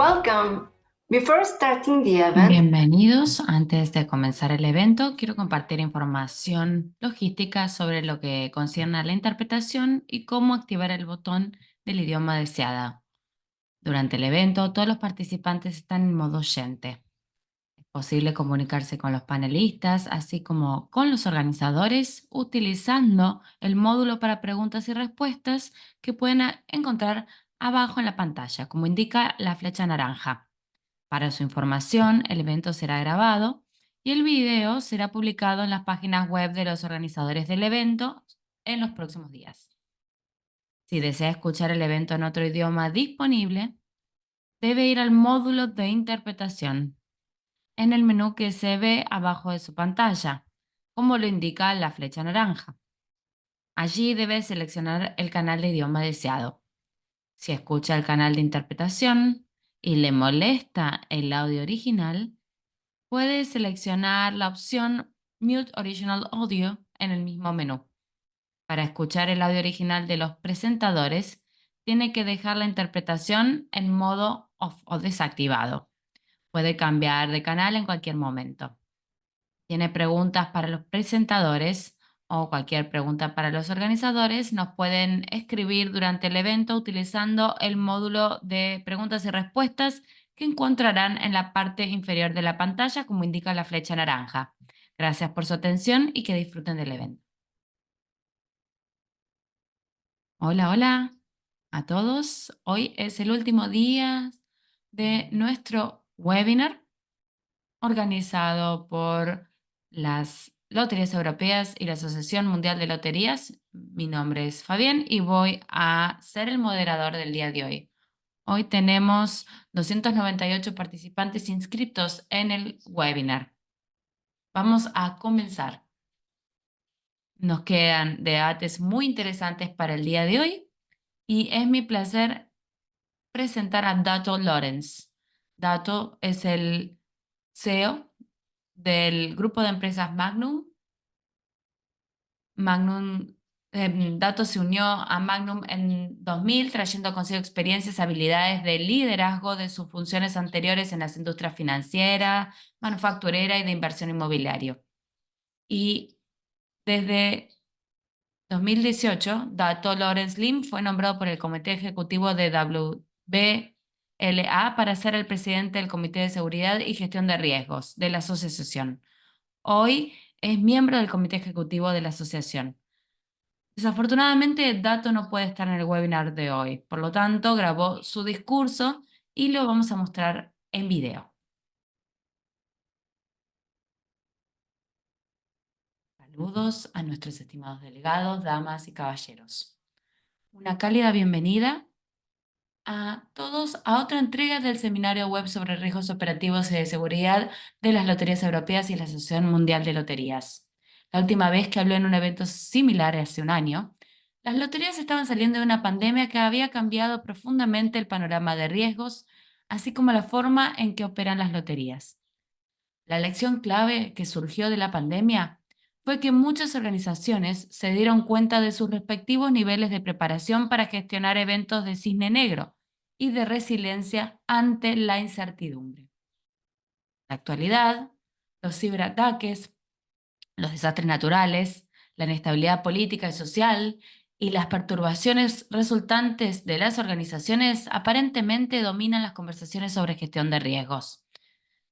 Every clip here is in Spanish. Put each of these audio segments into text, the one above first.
Welcome. Before starting the event, Bienvenidos. Antes de comenzar el evento, quiero compartir información logística sobre lo que concierne a la interpretación y cómo activar el botón del idioma deseada. Durante el evento, todos los participantes están en modo oyente. Es posible comunicarse con los panelistas, así como con los organizadores, utilizando el módulo para preguntas y respuestas que pueden encontrar abajo en la pantalla, como indica la flecha naranja. Para su información, el evento será grabado y el video será publicado en las páginas web de los organizadores del evento en los próximos días. Si desea escuchar el evento en otro idioma disponible, debe ir al módulo de interpretación en el menú que se ve abajo de su pantalla, como lo indica la flecha naranja. Allí debe seleccionar el canal de idioma deseado. Si escucha el canal de interpretación y le molesta el audio original, puede seleccionar la opción Mute Original Audio en el mismo menú. Para escuchar el audio original de los presentadores, tiene que dejar la interpretación en modo off o desactivado. Puede cambiar de canal en cualquier momento. Tiene preguntas para los presentadores o cualquier pregunta para los organizadores, nos pueden escribir durante el evento utilizando el módulo de preguntas y respuestas que encontrarán en la parte inferior de la pantalla, como indica la flecha naranja. Gracias por su atención y que disfruten del evento. Hola, hola a todos. Hoy es el último día de nuestro webinar organizado por las Loterías Europeas y la Asociación Mundial de Loterías. Mi nombre es Fabián y voy a ser el moderador del día de hoy. Hoy tenemos 298 participantes inscritos en el webinar. Vamos a comenzar. Nos quedan debates muy interesantes para el día de hoy y es mi placer presentar a Dato Lorenz. Dato es el CEO del grupo de empresas Magnum. Dato se unió a Magnum en 2000, trayendo consigo experiencias y habilidades de liderazgo de sus funciones anteriores en las industrias financiera, manufacturera y de inversión inmobiliario. Y desde 2018, Dato Lawrence Lim fue nombrado por el Comité Ejecutivo de WBLA para ser el presidente del Comité de Seguridad y Gestión de Riesgos de la asociación. Hoy es miembro del Comité Ejecutivo de la asociación. Desafortunadamente, Dato no puede estar en el webinar de hoy, por lo tanto, grabó su discurso y lo vamos a mostrar en video. Saludos a nuestros estimados delegados, damas y caballeros. Una cálida bienvenida a todos a otra entrega del seminario web sobre riesgos operativos y de seguridad de las Loterías Europeas y la Asociación Mundial de Loterías. La última vez que hablé en un evento similar hace un año, las loterías estaban saliendo de una pandemia que había cambiado profundamente el panorama de riesgos, así como la forma en que operan las loterías. La lección clave que surgió de la pandemia fue que muchas organizaciones se dieron cuenta de sus respectivos niveles de preparación para gestionar eventos de cisne negro y de resiliencia ante la incertidumbre. En la actualidad, los ciberataques, los desastres naturales, la inestabilidad política y social y las perturbaciones resultantes de las organizaciones aparentemente dominan las conversaciones sobre gestión de riesgos.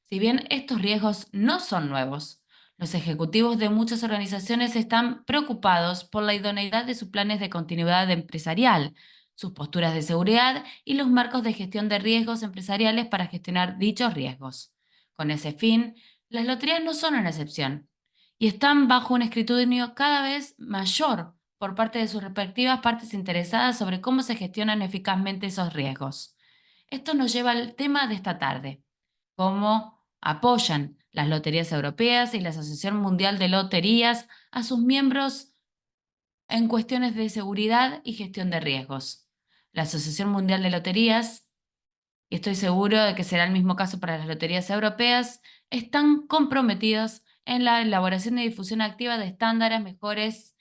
Si bien estos riesgos no son nuevos, los ejecutivos de muchas organizaciones están preocupados por la idoneidad de sus planes de continuidad empresarial, sus posturas de seguridad y los marcos de gestión de riesgos empresariales para gestionar dichos riesgos. Con ese fin, las loterías no son una excepción y están bajo un escrutinio cada vez mayor por parte de sus respectivas partes interesadas sobre cómo se gestionan eficazmente esos riesgos. Esto nos lleva al tema de esta tarde: cómo apoyan las loterías europeas y la Asociación Mundial de Loterías a sus miembros en cuestiones de seguridad y gestión de riesgos. La Asociación Mundial de Loterías, y estoy seguro de que será el mismo caso para las loterías europeas, están comprometidos en la elaboración y difusión activa de estándares, mejores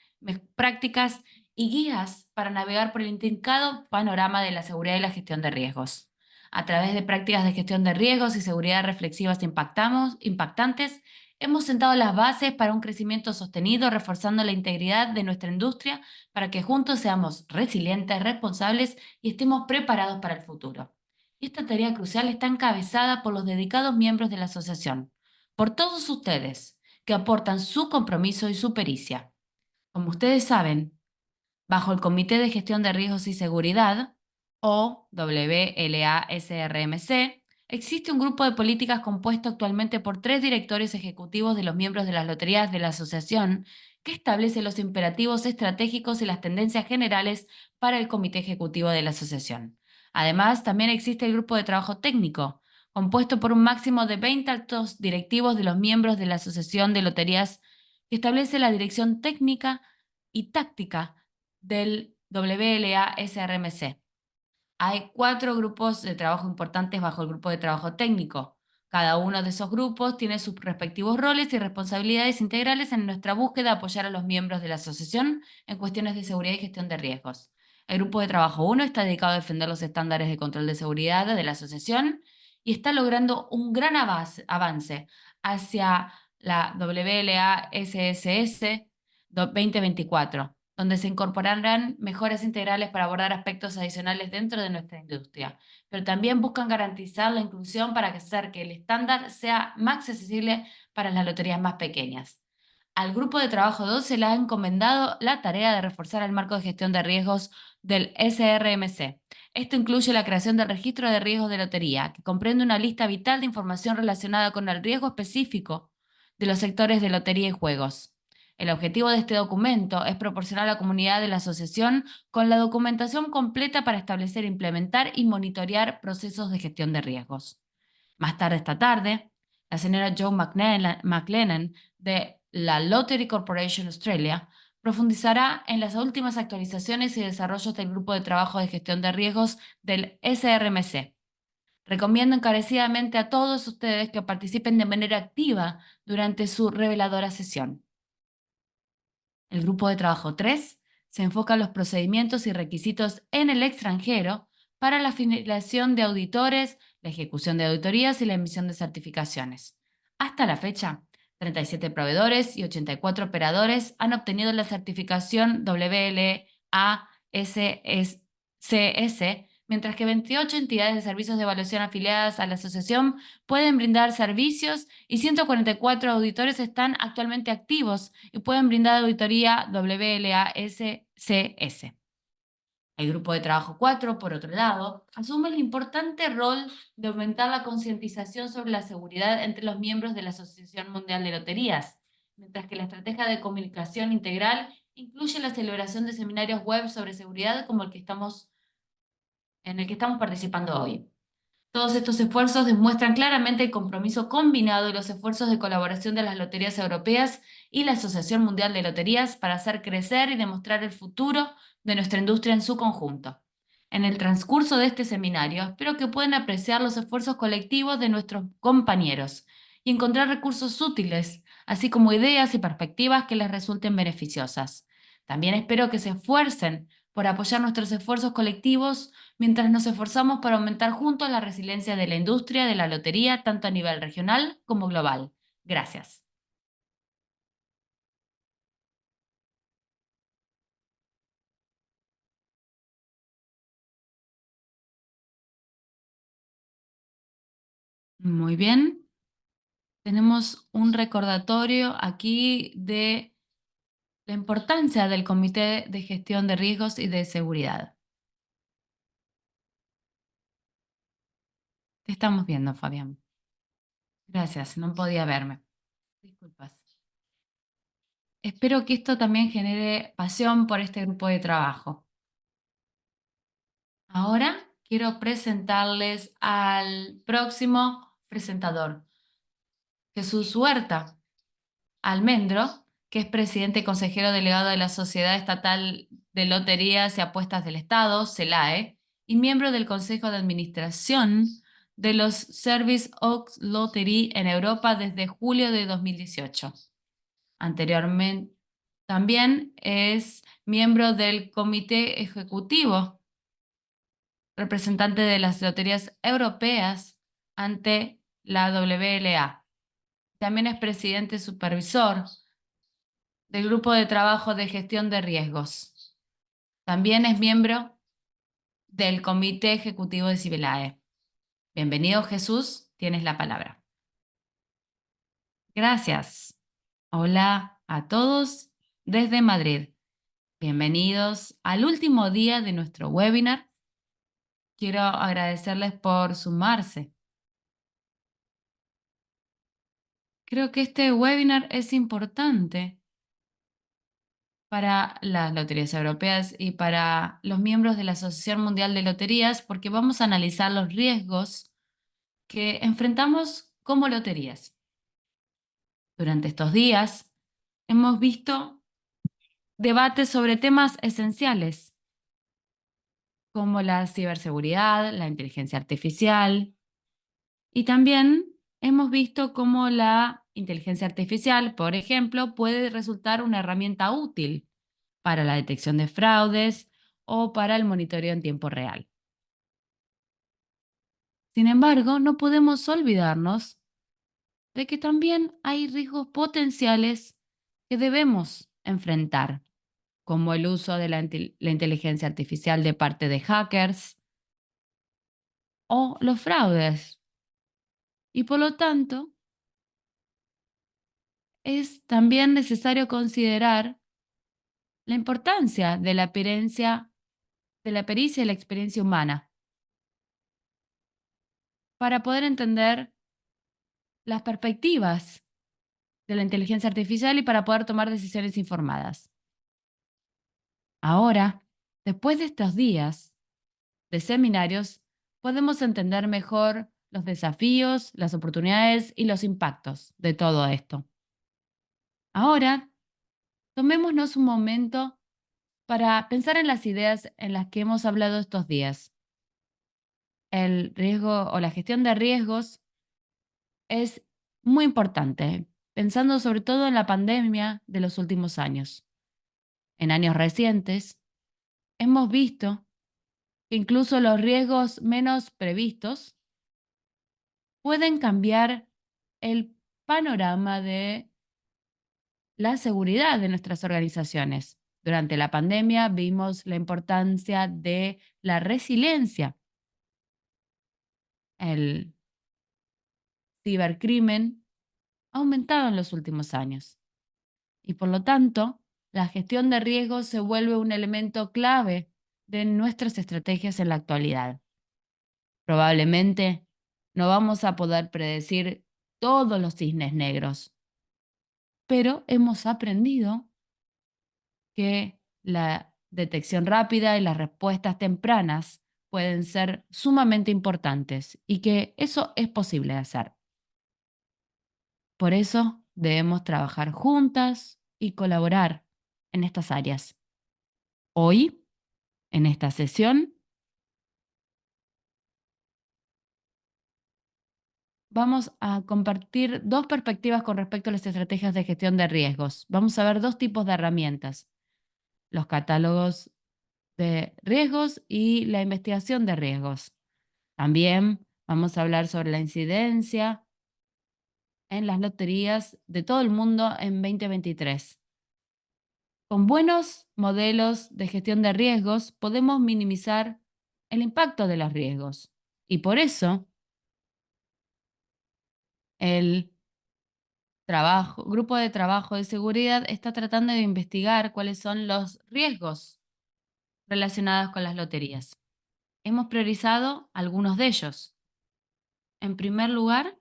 prácticas y guías para navegar por el intrincado panorama de la seguridad y la gestión de riesgos. A través de prácticas de gestión de riesgos y seguridad reflexivas impactantes, hemos sentado las bases para un crecimiento sostenido, reforzando la integridad de nuestra industria para que juntos seamos resilientes, responsables y estemos preparados para el futuro. Y esta tarea crucial está encabezada por los dedicados miembros de la asociación, por todos ustedes, que aportan su compromiso y su pericia. Como ustedes saben, bajo el Comité de Gestión de Riesgos y Seguridad, o WLASRMC, existe un grupo de políticas compuesto actualmente por 3 directores ejecutivos de los miembros de las loterías de la asociación, que establece los imperativos estratégicos y las tendencias generales para el Comité Ejecutivo de la asociación. Además, también existe el grupo de trabajo técnico, compuesto por un máximo de 20 altos directivos de los miembros de la Asociación de Loterías, que establece la dirección técnica y táctica del WLASRMC. Hay 4 grupos de trabajo importantes bajo el grupo de trabajo técnico. Cada uno de esos grupos tiene sus respectivos roles y responsabilidades integrales en nuestra búsqueda de apoyar a los miembros de la asociación en cuestiones de seguridad y gestión de riesgos. El grupo de trabajo 1 está dedicado a defender los estándares de control de seguridad de la asociación y está logrando un gran avance hacia la WLASSS 2024, donde se incorporarán mejoras integrales para abordar aspectos adicionales dentro de nuestra industria, pero también buscan garantizar la inclusión para hacer que el estándar sea más accesible para las loterías más pequeñas. Al grupo de trabajo 2 se le ha encomendado la tarea de reforzar el marco de gestión de riesgos del SRMC. Esto incluye la creación del registro de riesgos de lotería, que comprende una lista vital de información relacionada con el riesgo específico de los sectores de lotería y juegos. El objetivo de este documento es proporcionar a la comunidad de la asociación con la documentación completa para establecer, implementar y monitorear procesos de gestión de riesgos. Más tarde esta tarde, la señora Joe McLennan de la Lottery Corporation Australia profundizará en las últimas actualizaciones y desarrollos del grupo de trabajo de gestión de riesgos del SRMC. Recomiendo encarecidamente a todos ustedes que participen de manera activa durante su reveladora sesión. El grupo de trabajo 3 se enfoca en los procedimientos y requisitos en el extranjero para la afiliación de auditores, la ejecución de auditorías y la emisión de certificaciones. Hasta la fecha, 37 proveedores y 84 operadores han obtenido la certificación WLASCS, mientras que 28 entidades de servicios de evaluación afiliadas a la asociación pueden brindar servicios y 144 auditores están actualmente activos y pueden brindar auditoría WLASCS. El grupo de trabajo 4, por otro lado, asume el importante rol de aumentar la concientización sobre la seguridad entre los miembros de la Asociación Mundial de Loterías, mientras que la estrategia de comunicación integral incluye la celebración de seminarios web sobre seguridad como en el que estamos participando hoy. Todos estos esfuerzos demuestran claramente el compromiso combinado y los esfuerzos de colaboración de las loterías europeas y la Asociación Mundial de Loterías para hacer crecer y demostrar el futuro de nuestra industria en su conjunto. En el transcurso de este seminario, espero que puedan apreciar los esfuerzos colectivos de nuestros compañeros y encontrar recursos útiles, así como ideas y perspectivas que les resulten beneficiosas. También espero que se esfuercen por apoyar nuestros esfuerzos colectivos mientras nos esforzamos para aumentar juntos la resiliencia de la industria de la lotería, tanto a nivel regional como global. Gracias. Muy bien. Tenemos un recordatorio aquí de la importancia del Comité de Gestión de Riesgos y de Seguridad. Te estamos viendo, Fabián. Gracias, no podía verme. Disculpas. Espero que esto también genere pasión por este grupo de trabajo. Ahora quiero presentarles al próximo presentador, Jesús Huerta Almendro, que es presidente y consejero delegado de la Sociedad Estatal de Loterías y Apuestas del Estado, CELAE, y miembro del Consejo de Administración de los Service Oaks Lottery en Europa desde julio de 2018. Anteriormente, también es miembro del Comité Ejecutivo representante de las loterías europeas ante la WLA. También es presidente supervisor del Grupo de Trabajo de Gestión de Riesgos. También es miembro del Comité Ejecutivo de Civilae. Bienvenido, Jesús, tienes la palabra. Gracias. Hola a todos desde Madrid. Bienvenidos al último día de nuestro webinar. Quiero agradecerles por sumarse. Creo que este webinar es importante para las loterías europeas y para los miembros de la Asociación Mundial de Loterías porque vamos a analizar los riesgos que enfrentamos como loterías. Durante estos días hemos visto debates sobre temas esenciales como la ciberseguridad, la inteligencia artificial y también hemos visto cómo la inteligencia artificial, por ejemplo, puede resultar una herramienta útil para la detección de fraudes o para el monitoreo en tiempo real. Sin embargo, no podemos olvidarnos de que también hay riesgos potenciales que debemos enfrentar, como el uso de la inteligencia artificial de parte de hackers o los fraudes. Y por lo tanto, es también necesario considerar la importancia de la pericia y la experiencia humana para poder entender las perspectivas de la inteligencia artificial y para poder tomar decisiones informadas. Ahora, después de estos días de seminarios, podemos entender mejor los desafíos, las oportunidades y los impactos de todo esto. Ahora, tomémonos un momento para pensar en las ideas en las que hemos hablado estos días. El riesgo o la gestión de riesgos es muy importante, pensando sobre todo en la pandemia de los últimos años. En años recientes, hemos visto que incluso los riesgos menos previstos pueden cambiar el panorama de la seguridad de nuestras organizaciones. Durante la pandemia vimos la importancia de la resiliencia. El cibercrimen ha aumentado en los últimos años y por lo tanto la gestión de riesgos se vuelve un elemento clave de nuestras estrategias en la actualidad. Probablemente no vamos a poder predecir todos los cisnes negros, pero hemos aprendido que la detección rápida y las respuestas tempranas pueden ser sumamente importantes y que eso es posible de hacer. Por eso debemos trabajar juntas y colaborar en estas áreas. Hoy, en esta sesión, vamos a compartir dos perspectivas con respecto a las estrategias de gestión de riesgos. Vamos a ver dos tipos de herramientas: los catálogos de riesgos y la investigación de riesgos. También vamos a hablar sobre la incidencia en las loterías de todo el mundo en 2023. Con buenos modelos de gestión de riesgos podemos minimizar el impacto de los riesgos. Y por eso el grupo de trabajo de seguridad está tratando de investigar cuáles son los riesgos relacionados con las loterías. Hemos priorizado algunos de ellos. En primer lugar,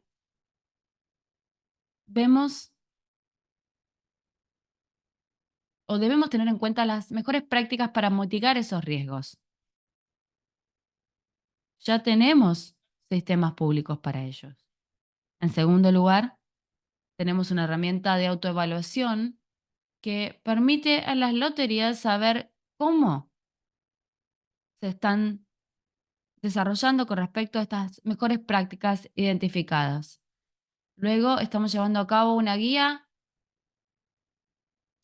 vemos o debemos tener en cuenta las mejores prácticas para mitigar esos riesgos. Ya tenemos sistemas públicos para ellos. En segundo lugar, tenemos una herramienta de autoevaluación que permite a las loterías saber cómo se están desarrollando con respecto a estas mejores prácticas identificadas. Luego estamos llevando a cabo una guía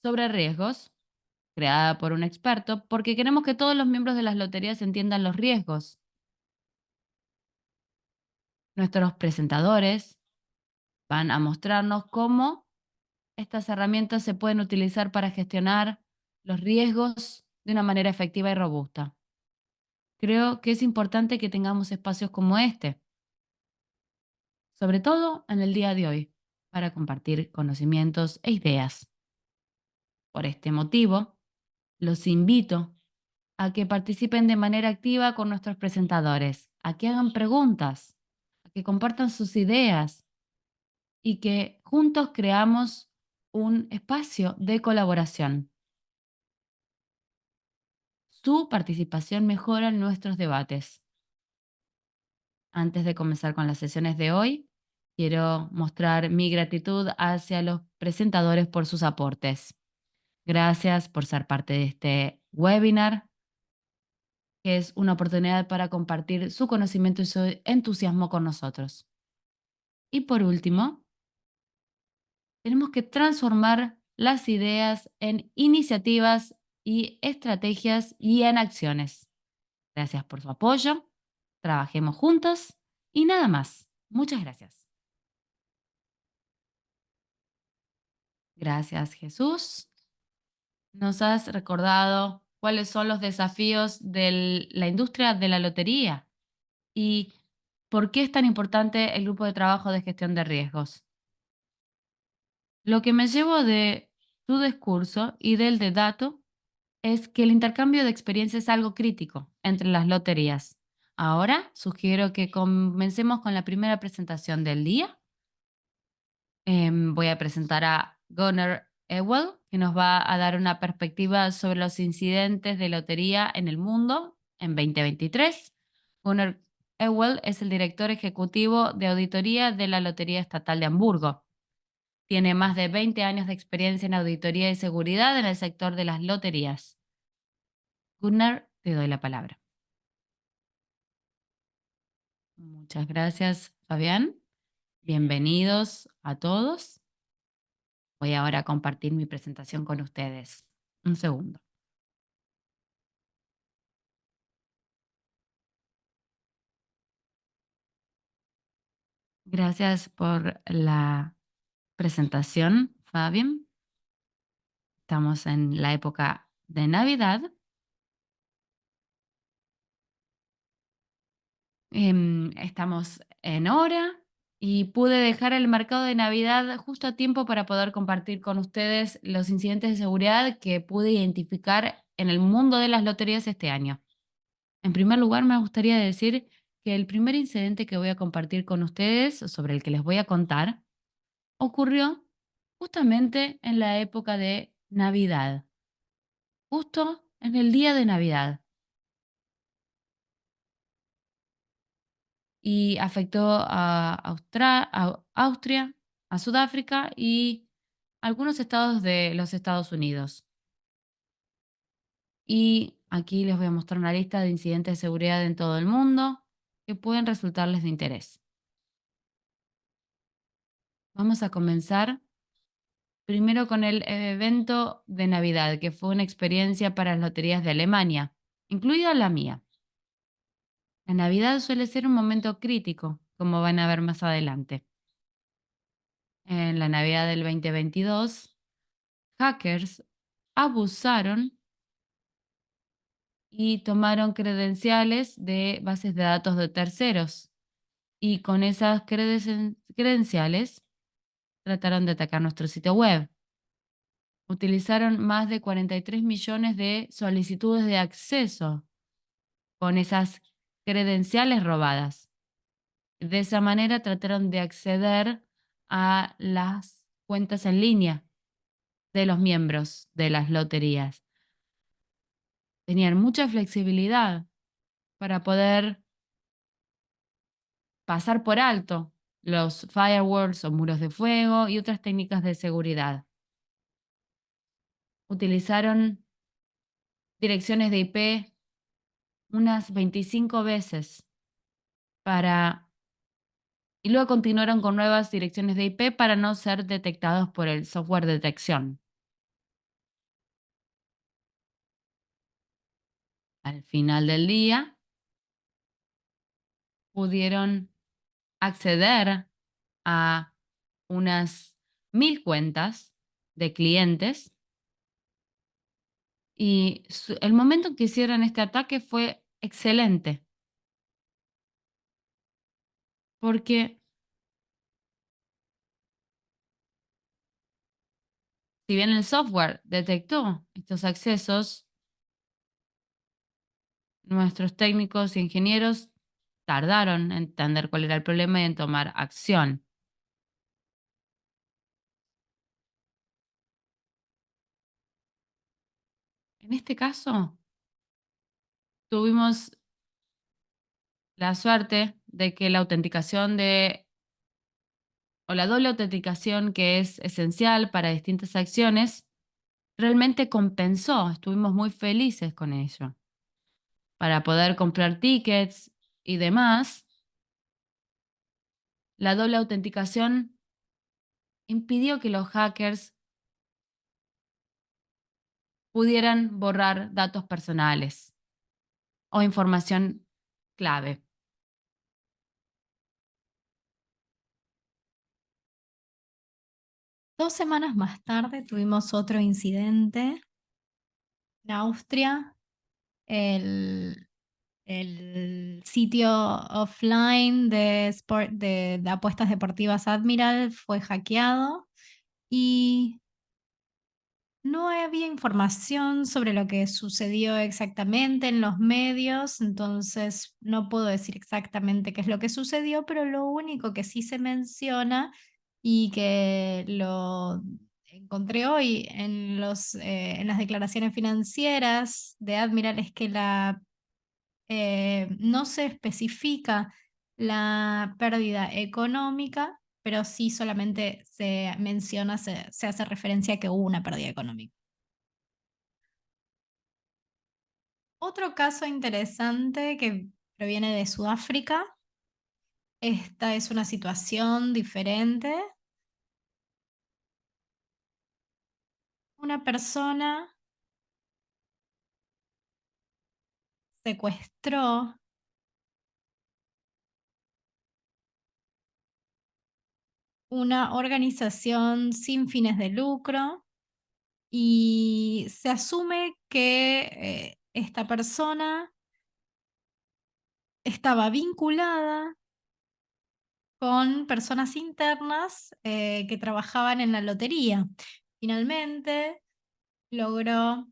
sobre riesgos, creada por un experto, porque queremos que todos los miembros de las loterías entiendan los riesgos Nuestros presentadores van a mostrarnos cómo estas herramientas se pueden utilizar para gestionar los riesgos de una manera efectiva y robusta. Creo que es importante que tengamos espacios como este, sobre todo en el día de hoy, para compartir conocimientos e ideas. Por este motivo, los invito a que participen de manera activa con nuestros presentadores, a que hagan preguntas, a que compartan sus ideas y que juntos creamos un espacio de colaboración. Su participación mejora nuestros debates. Antes de comenzar con las sesiones de hoy, quiero mostrar mi gratitud hacia los presentadores por sus aportes. Gracias por ser parte de este webinar, que es una oportunidad para compartir su conocimiento y su entusiasmo con nosotros. Y por último, tenemos que transformar las ideas en iniciativas y estrategias y en acciones. Gracias por su apoyo. Trabajemos juntos y nada más. Muchas gracias. Gracias, Jesús. Nos has recordado cuáles son los desafíos de la industria de la lotería y por qué es tan importante el grupo de trabajo de gestión de riesgos. Lo que me llevo de tu discurso y del de Dato es que el intercambio de experiencias es algo crítico entre las loterías. Ahora sugiero que comencemos con la primera presentación del día. Voy a presentar a Gunnar Ewell, que nos va a dar una perspectiva sobre los incidentes de lotería en el mundo en 2023. Gunnar Ewell es el director ejecutivo de auditoría de la Lotería Estatal de Hamburgo. Tiene más de 20 años de experiencia en auditoría y seguridad en el sector de las loterías. Gunnar, te doy la palabra. Muchas gracias, Fabián. Bienvenidos a todos. Voy ahora a compartir mi presentación con ustedes. Un segundo. Gracias por la presentación, Fabián. Estamos en la época de Navidad. Estamos en hora y pude dejar el mercado de Navidad justo a tiempo para poder compartir con ustedes los incidentes de seguridad que pude identificar en el mundo de las loterías este año. En primer lugar, me gustaría decir que el primer incidente que voy a compartir con ustedes, o sobre el que les voy a contar, ocurrió justamente en la época de Navidad, justo en el día de Navidad, y afectó a Austria, a Sudáfrica y algunos estados de los Estados Unidos. Y aquí les voy a mostrar una lista de incidentes de seguridad en todo el mundo que pueden resultarles de interés. Vamos a comenzar primero con el evento de Navidad, que fue una experiencia para las loterías de Alemania, incluida la mía. La Navidad suele ser un momento crítico, como van a ver más adelante. En la Navidad del 2022, hackers abusaron y tomaron credenciales de bases de datos de terceros. Y con esas credenciales trataron de atacar nuestro sitio web. Utilizaron más de 43 millones de solicitudes de acceso con esas credenciales robadas. De esa manera trataron de acceder a las cuentas en línea de los miembros de las loterías. Tenían mucha flexibilidad para poder pasar por alto los firewalls o muros de fuego y otras técnicas de seguridad. Utilizaron direcciones de IP unas 25 veces para y luego continuaron con nuevas direcciones de IP para no ser detectados por el software de detección. Al final del día, pudieron acceder a unas 1000 cuentas de clientes y el momento en que hicieron este ataque fue excelente, porque si bien el software detectó estos accesos, nuestros técnicos y ingenieros tardaron en entender cuál era el problema y en tomar acción. En este caso, tuvimos la suerte de que la autenticación o la doble autenticación, que es esencial para distintas acciones, realmente compensó. Estuvimos muy felices con ello. Para poder comprar tickets y demás, la doble autenticación impidió que los hackers pudieran borrar datos personales o información clave. 2 semanas más tarde tuvimos otro incidente en Austria. El sitio offline de apuestas deportivas Admiral fue hackeado y no había información sobre lo que sucedió exactamente en los medios, entonces no puedo decir exactamente qué es lo que sucedió, pero lo único que sí se menciona y que lo encontré hoy en las declaraciones financieras de Admiral es que no se especifica la pérdida económica, pero sí solamente se menciona, se hace referencia a que hubo una pérdida económica. Otro caso interesante que proviene de Sudáfrica. Esta es una situación diferente. Una persona secuestró una organización sin fines de lucro y se asume que esta persona estaba vinculada con personas internas que trabajaban en la lotería. Finalmente logró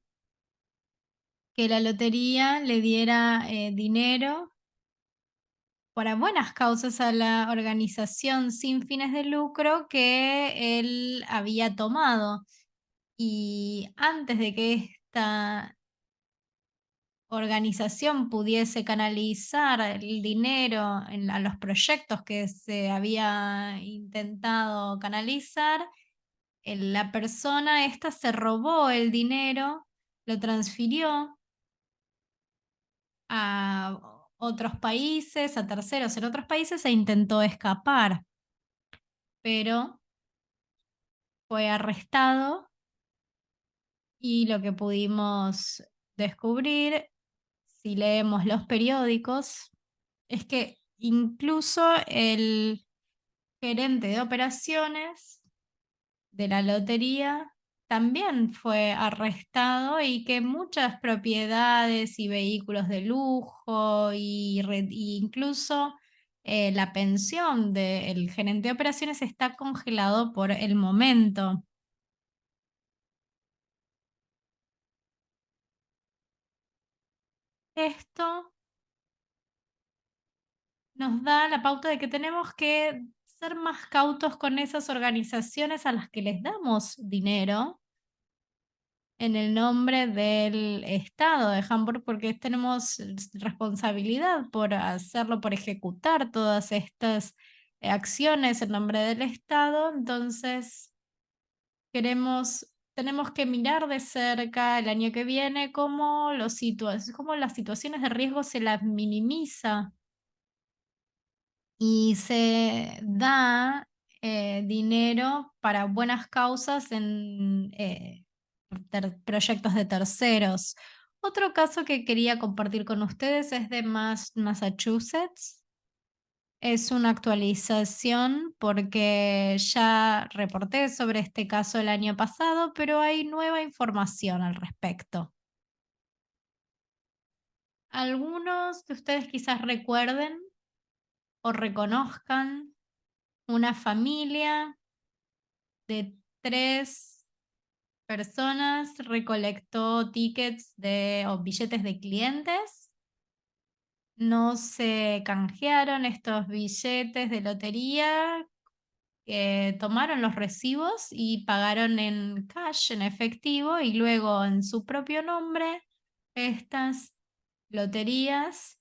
que la lotería le diera dinero para buenas causas a la organización sin fines de lucro que él había tomado. Y antes de que esta organización pudiese canalizar el dinero a los proyectos que se había intentado canalizar, la persona esta se robó el dinero, lo transfirió a otros países, a terceros en otros países e intentó escapar, pero fue arrestado y lo que pudimos descubrir, si leemos los periódicos, es que incluso el gerente de operaciones de la lotería también fue arrestado y que muchas propiedades y vehículos de lujo y incluso la pensión del gerente de operaciones está congelado por el momento. Esto nos da la pauta de que tenemos que ser más cautos con esas organizaciones a las que les damos dinero en el nombre del Estado de Hamburg, porque tenemos responsabilidad por hacerlo, por ejecutar todas estas acciones en nombre del Estado. Entonces, tenemos que mirar de cerca el año que viene cómo las situaciones de riesgo se las minimiza y se da dinero para buenas causas en proyectos de terceros. Otro caso que quería compartir con ustedes es de Massachusetts. Es una actualización porque ya reporté sobre este caso el año pasado, pero hay nueva información al respecto. Algunos de ustedes quizás recuerden o reconozcan una familia de 3 personas recolectó tickets o billetes de clientes. No se canjearon estos billetes de lotería, tomaron los recibos y pagaron en cash, en efectivo, y luego en su propio nombre estas loterías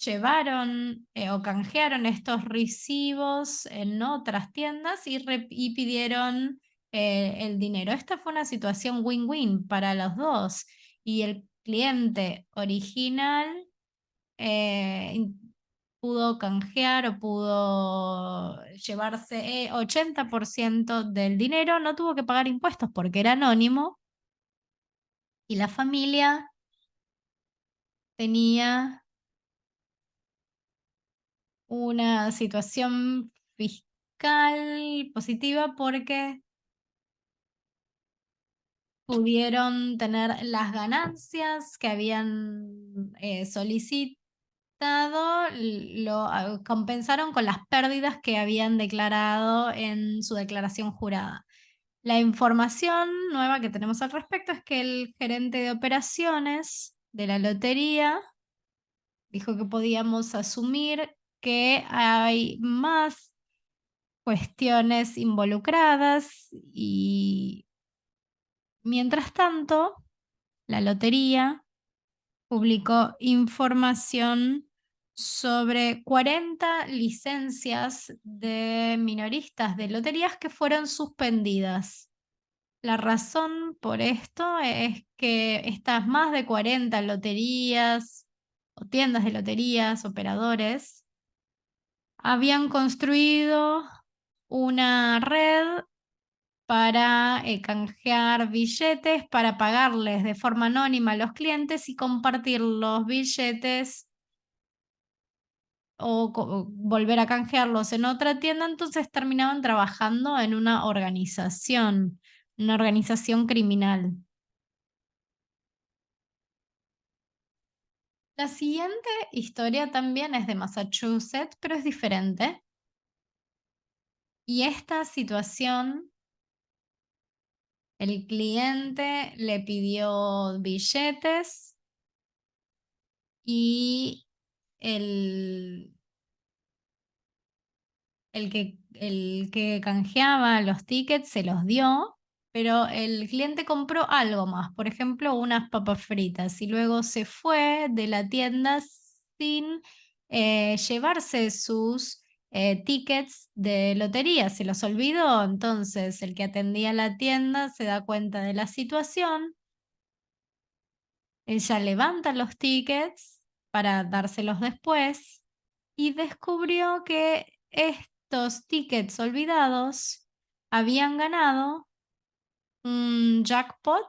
llevaron o canjearon estos recibos en otras tiendas y pidieron el dinero. Esta fue una situación win-win para los dos y el cliente original pudo canjear o pudo llevarse 80% del dinero, no tuvo que pagar impuestos porque era anónimo y la familia tenía una situación fiscal positiva porque pudieron tener las ganancias que habían solicitado, compensaron con las pérdidas que habían declarado en su declaración jurada. La información nueva que tenemos al respecto es que el gerente de operaciones de la lotería dijo que podíamos asumir que hay más cuestiones involucradas y mientras tanto, la lotería publicó información sobre 40 licencias de minoristas de loterías que fueron suspendidas. La razón por esto es que estas más de 40 loterías o tiendas de loterías, operadores, habían construido una red para canjear billetes, para pagarles de forma anónima a los clientes y compartir los billetes o volver a canjearlos en otra tienda, entonces terminaban trabajando en una organización criminal. La siguiente historia también es de Massachusetts, pero es diferente. Y esta situación, el cliente le pidió billetes y el, el que canjeaba los tickets se los dio, pero el cliente compró algo más, por ejemplo, unas papas fritas, y luego se fue de la tienda sin llevarse sus tickets de lotería, se los olvidó. Entonces el que atendía la tienda se da cuenta de la situación, ella levanta los tickets para dárselos después y descubrió que estos tickets olvidados habían ganado un jackpot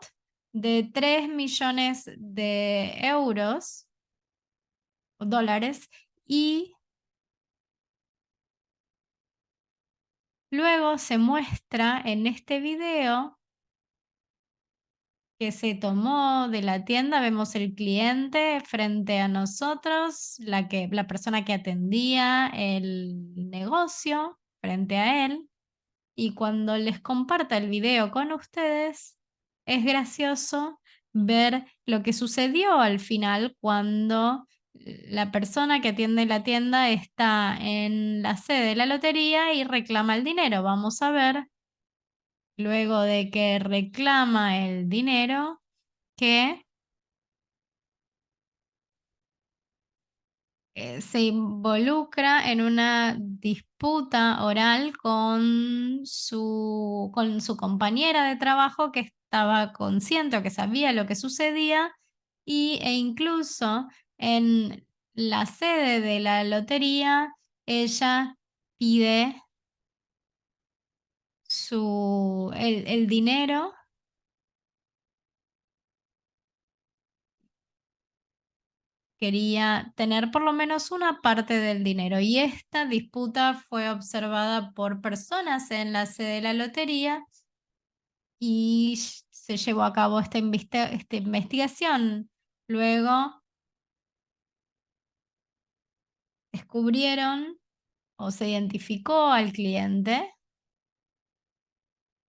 de 3 millones de euros o dólares y luego se muestra en este video que se tomó de la tienda. Vemos el cliente frente a nosotros, la persona que atendía el negocio frente a él. Y cuando les comparta el video con ustedes, es gracioso ver lo que sucedió al final cuando la persona que atiende la tienda está en la sede de la lotería y reclama el dinero. Vamos a ver, luego de que reclama el dinero, que se involucra en una disputa oral con su compañera de trabajo que estaba consciente o que sabía lo que sucedía e incluso en la sede de la lotería ella pide el dinero. quería tener por lo menos una parte del dinero. Y esta disputa fue observada por personas en la sede de la lotería y se llevó a cabo esta investigación. Luego descubrieron o se identificó al cliente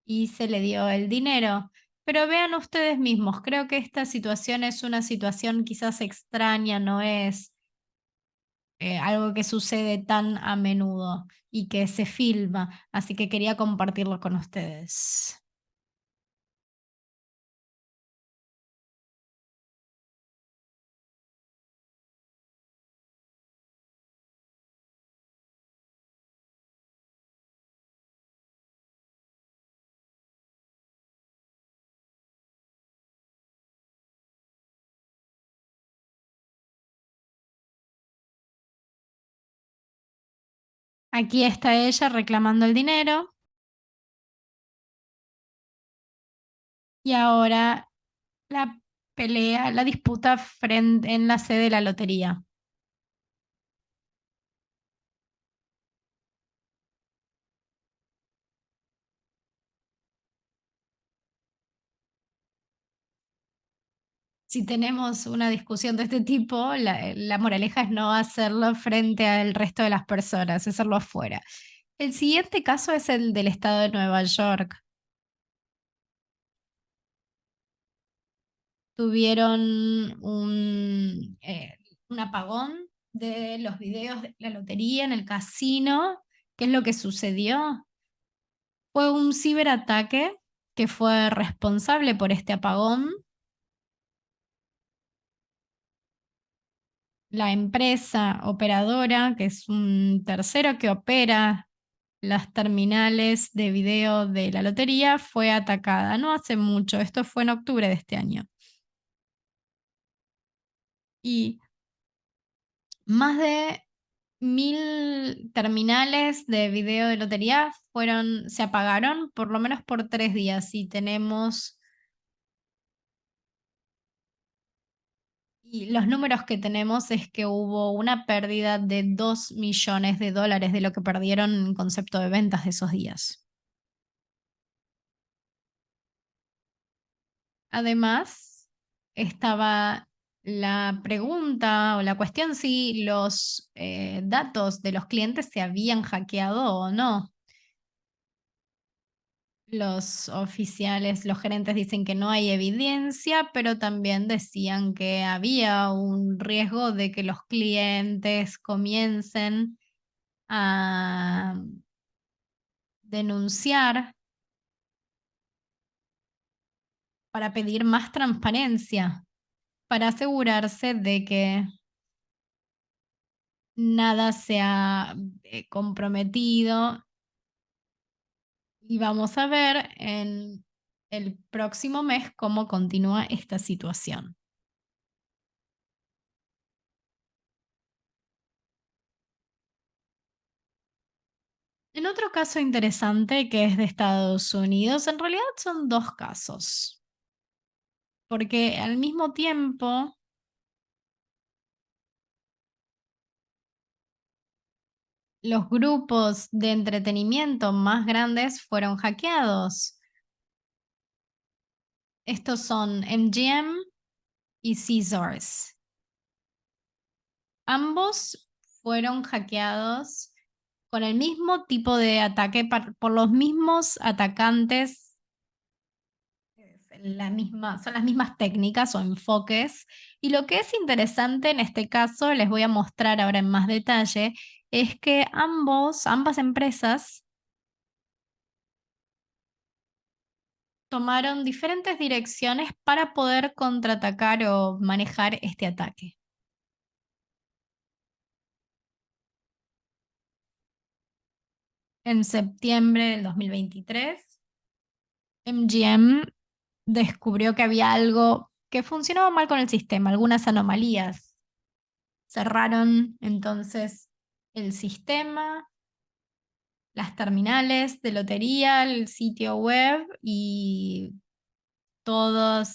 y se le dio el dinero. Pero vean ustedes mismos, creo que esta situación es una situación quizás extraña, no es algo que sucede tan a menudo y que se filma, así que quería compartirlo con ustedes. Aquí está ella reclamando el dinero y ahora la pelea, la disputa en la sede de la lotería. Si tenemos una discusión de este tipo, la moraleja es no hacerlo frente al resto de las personas, hacerlo afuera. El siguiente caso es el del estado de Nueva York. Tuvieron un apagón de los videos de la lotería en el casino. ¿Qué es lo que sucedió? Fue un ciberataque que fue responsable por este apagón. La empresa operadora, que es un tercero que opera las terminales de video de la lotería, fue atacada. No hace mucho, esto fue en octubre de este año. Y más de 1000 terminales de video de lotería se apagaron por lo menos por 3 días y los números que tenemos es que hubo una pérdida de $2 millones de lo que perdieron en concepto de ventas de esos días. Además, estaba la pregunta o la cuestión si los datos de los clientes se habían hackeado o no. Los oficiales, los gerentes dicen que no hay evidencia, pero también decían que había un riesgo de que los clientes comiencen a denunciar para pedir más transparencia, para asegurarse de que nada se ha comprometido. Y vamos a ver en el próximo mes cómo continúa esta situación. En otro caso interesante que es de Estados Unidos, en realidad son dos casos, porque al mismo tiempo los grupos de entretenimiento más grandes fueron hackeados. Estos son MGM y Caesars. Ambos fueron hackeados con el mismo tipo de ataque por los mismos atacantes. Son las mismas técnicas o enfoques. Y lo que es interesante en este caso, les voy a mostrar ahora en más detalle, es que ambas empresas tomaron diferentes direcciones para poder contraatacar o manejar este ataque. En septiembre del 2023, MGM descubrió que había algo que funcionaba mal con el sistema, algunas anomalías. Cerraron entonces el sistema, las terminales de lotería, el sitio web y todo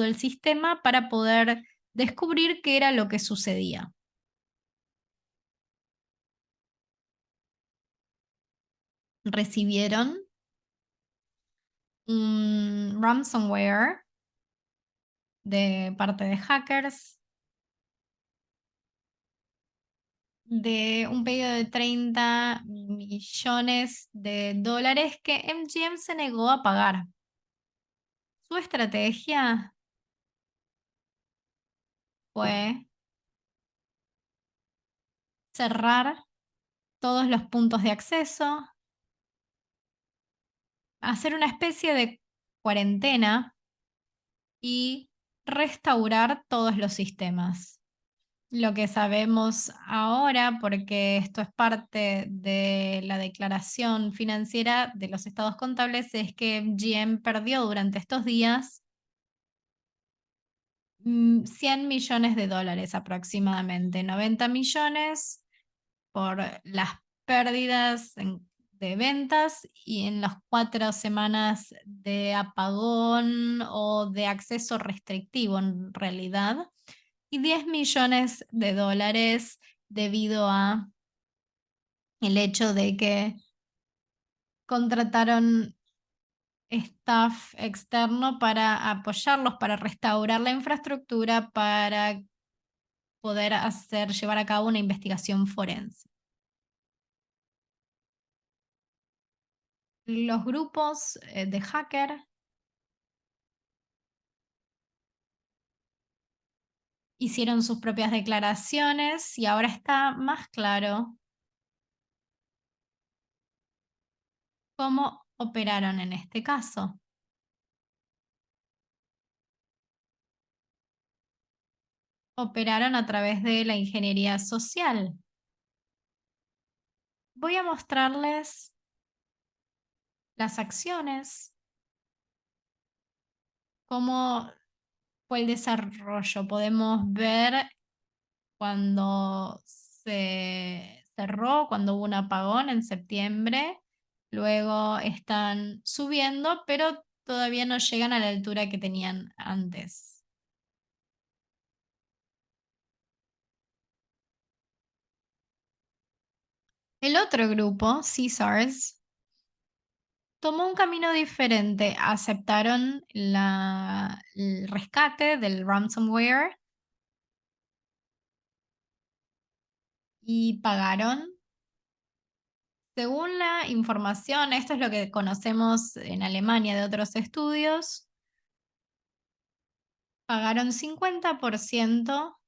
el sistema para poder descubrir qué era lo que sucedía. Recibieron un ransomware de parte de hackers de un pedido de 30 millones de dólares que MGM se negó a pagar. Su estrategia fue cerrar todos los puntos de acceso, hacer una especie de cuarentena y restaurar todos los sistemas. Lo que sabemos ahora, porque esto es parte de la declaración financiera de los estados contables, es que MGM perdió durante estos días 100 millones de dólares aproximadamente, 90 millones por las pérdidas de ventas y en las 4 semanas de apagón o de acceso restrictivo en realidad, y 10 millones de dólares debido a el hecho de que contrataron staff externo para apoyarlos, para restaurar la infraestructura, para poder llevar a cabo una investigación forense. Los grupos de hacker hicieron sus propias declaraciones y ahora está más claro cómo operaron en este caso. Operaron a través de la ingeniería social. Voy a mostrarles las acciones, cómo fue el desarrollo. Podemos ver cuando se cerró, cuando hubo un apagón en septiembre. Luego están subiendo, pero todavía no llegan a la altura que tenían antes. El otro grupo, Caesars, tomó un camino diferente. Aceptaron el rescate del ransomware y pagaron. Según la información, esto es lo que conocemos en Alemania de otros estudios, pagaron 50%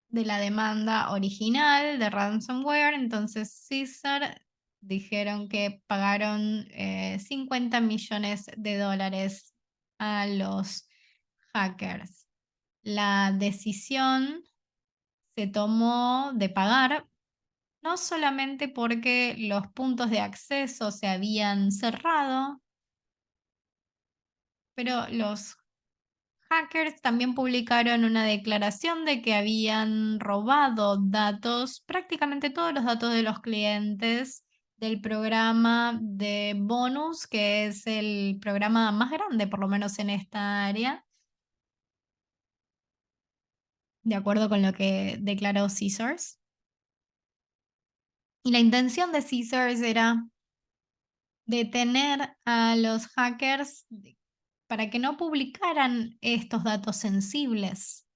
de la demanda original de ransomware. Entonces Caesar dijeron que pagaron 50 millones de dólares a los hackers. La decisión se tomó de pagar no solamente porque los puntos de acceso se habían cerrado, pero los hackers también publicaron una declaración de que habían robado datos, prácticamente todos los datos de los clientes del programa de bonus, que es el programa más grande, por lo menos en esta área, de acuerdo con lo que declaró Caesars. Y la intención de Caesars era detener a los hackers para que no publicaran estos datos sensibles.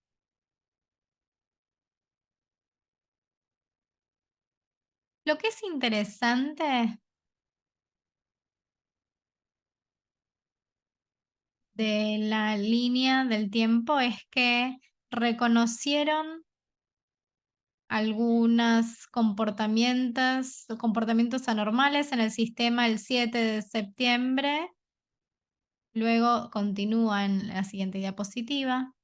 Lo que es interesante de la línea del tiempo es que reconocieron algunos comportamientos anormales en el sistema el 7 de septiembre. Luego continúa en la siguiente diapositiva.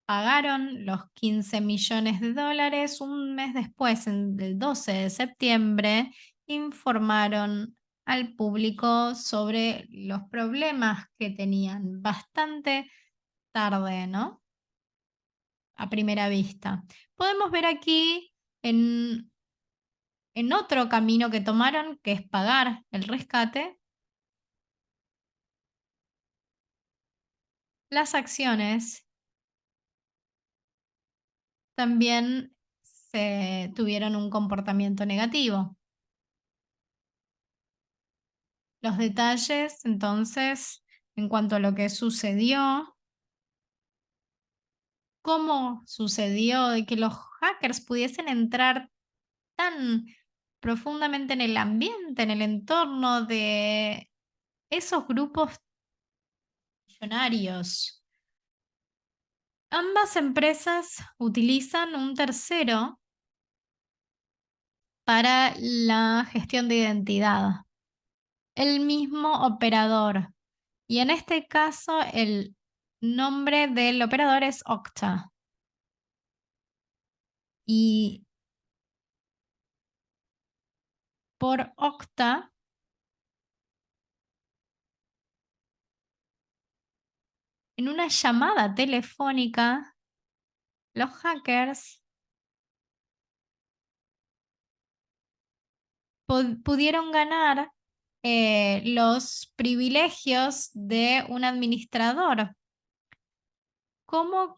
Pagaron los 15 millones de dólares. Un mes después, el 12 de septiembre, informaron al público sobre los problemas que tenían. Bastante tarde, ¿no? A primera vista. Podemos ver aquí en otro camino que tomaron, que es pagar el rescate. las acciones también tuvieron un comportamiento negativo. Los detalles, entonces, en cuanto a lo que sucedió, cómo sucedió de que los hackers pudiesen entrar tan profundamente en el ambiente, en el entorno de esos grupos millonarios. Ambas empresas utilizan un tercero para la gestión de identidad, el mismo operador. Y en este caso, el nombre del operador es Okta. Y por Okta, en una llamada telefónica, los hackers pudieron ganar los privilegios de un administrador. ¿Cómo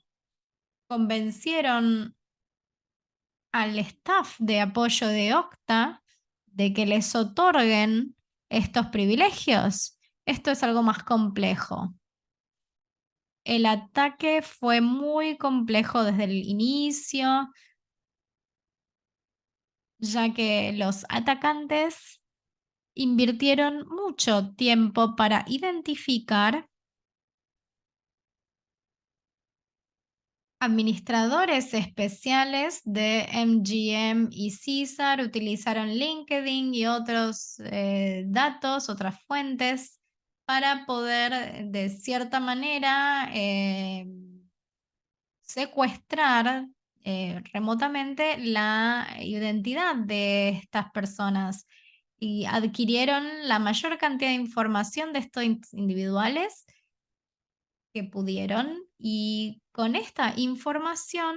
convencieron al staff de apoyo de Okta de que les otorguen estos privilegios? Esto es algo más complejo. El ataque fue muy complejo desde el inicio, ya que los atacantes invirtieron mucho tiempo para identificar administradores especiales de MGM y Caesar, utilizaron LinkedIn y otros datos, otras fuentes, para poder de cierta manera secuestrar remotamente la identidad de estas personas y adquirieron la mayor cantidad de información de estos individuales que pudieron y con esta información,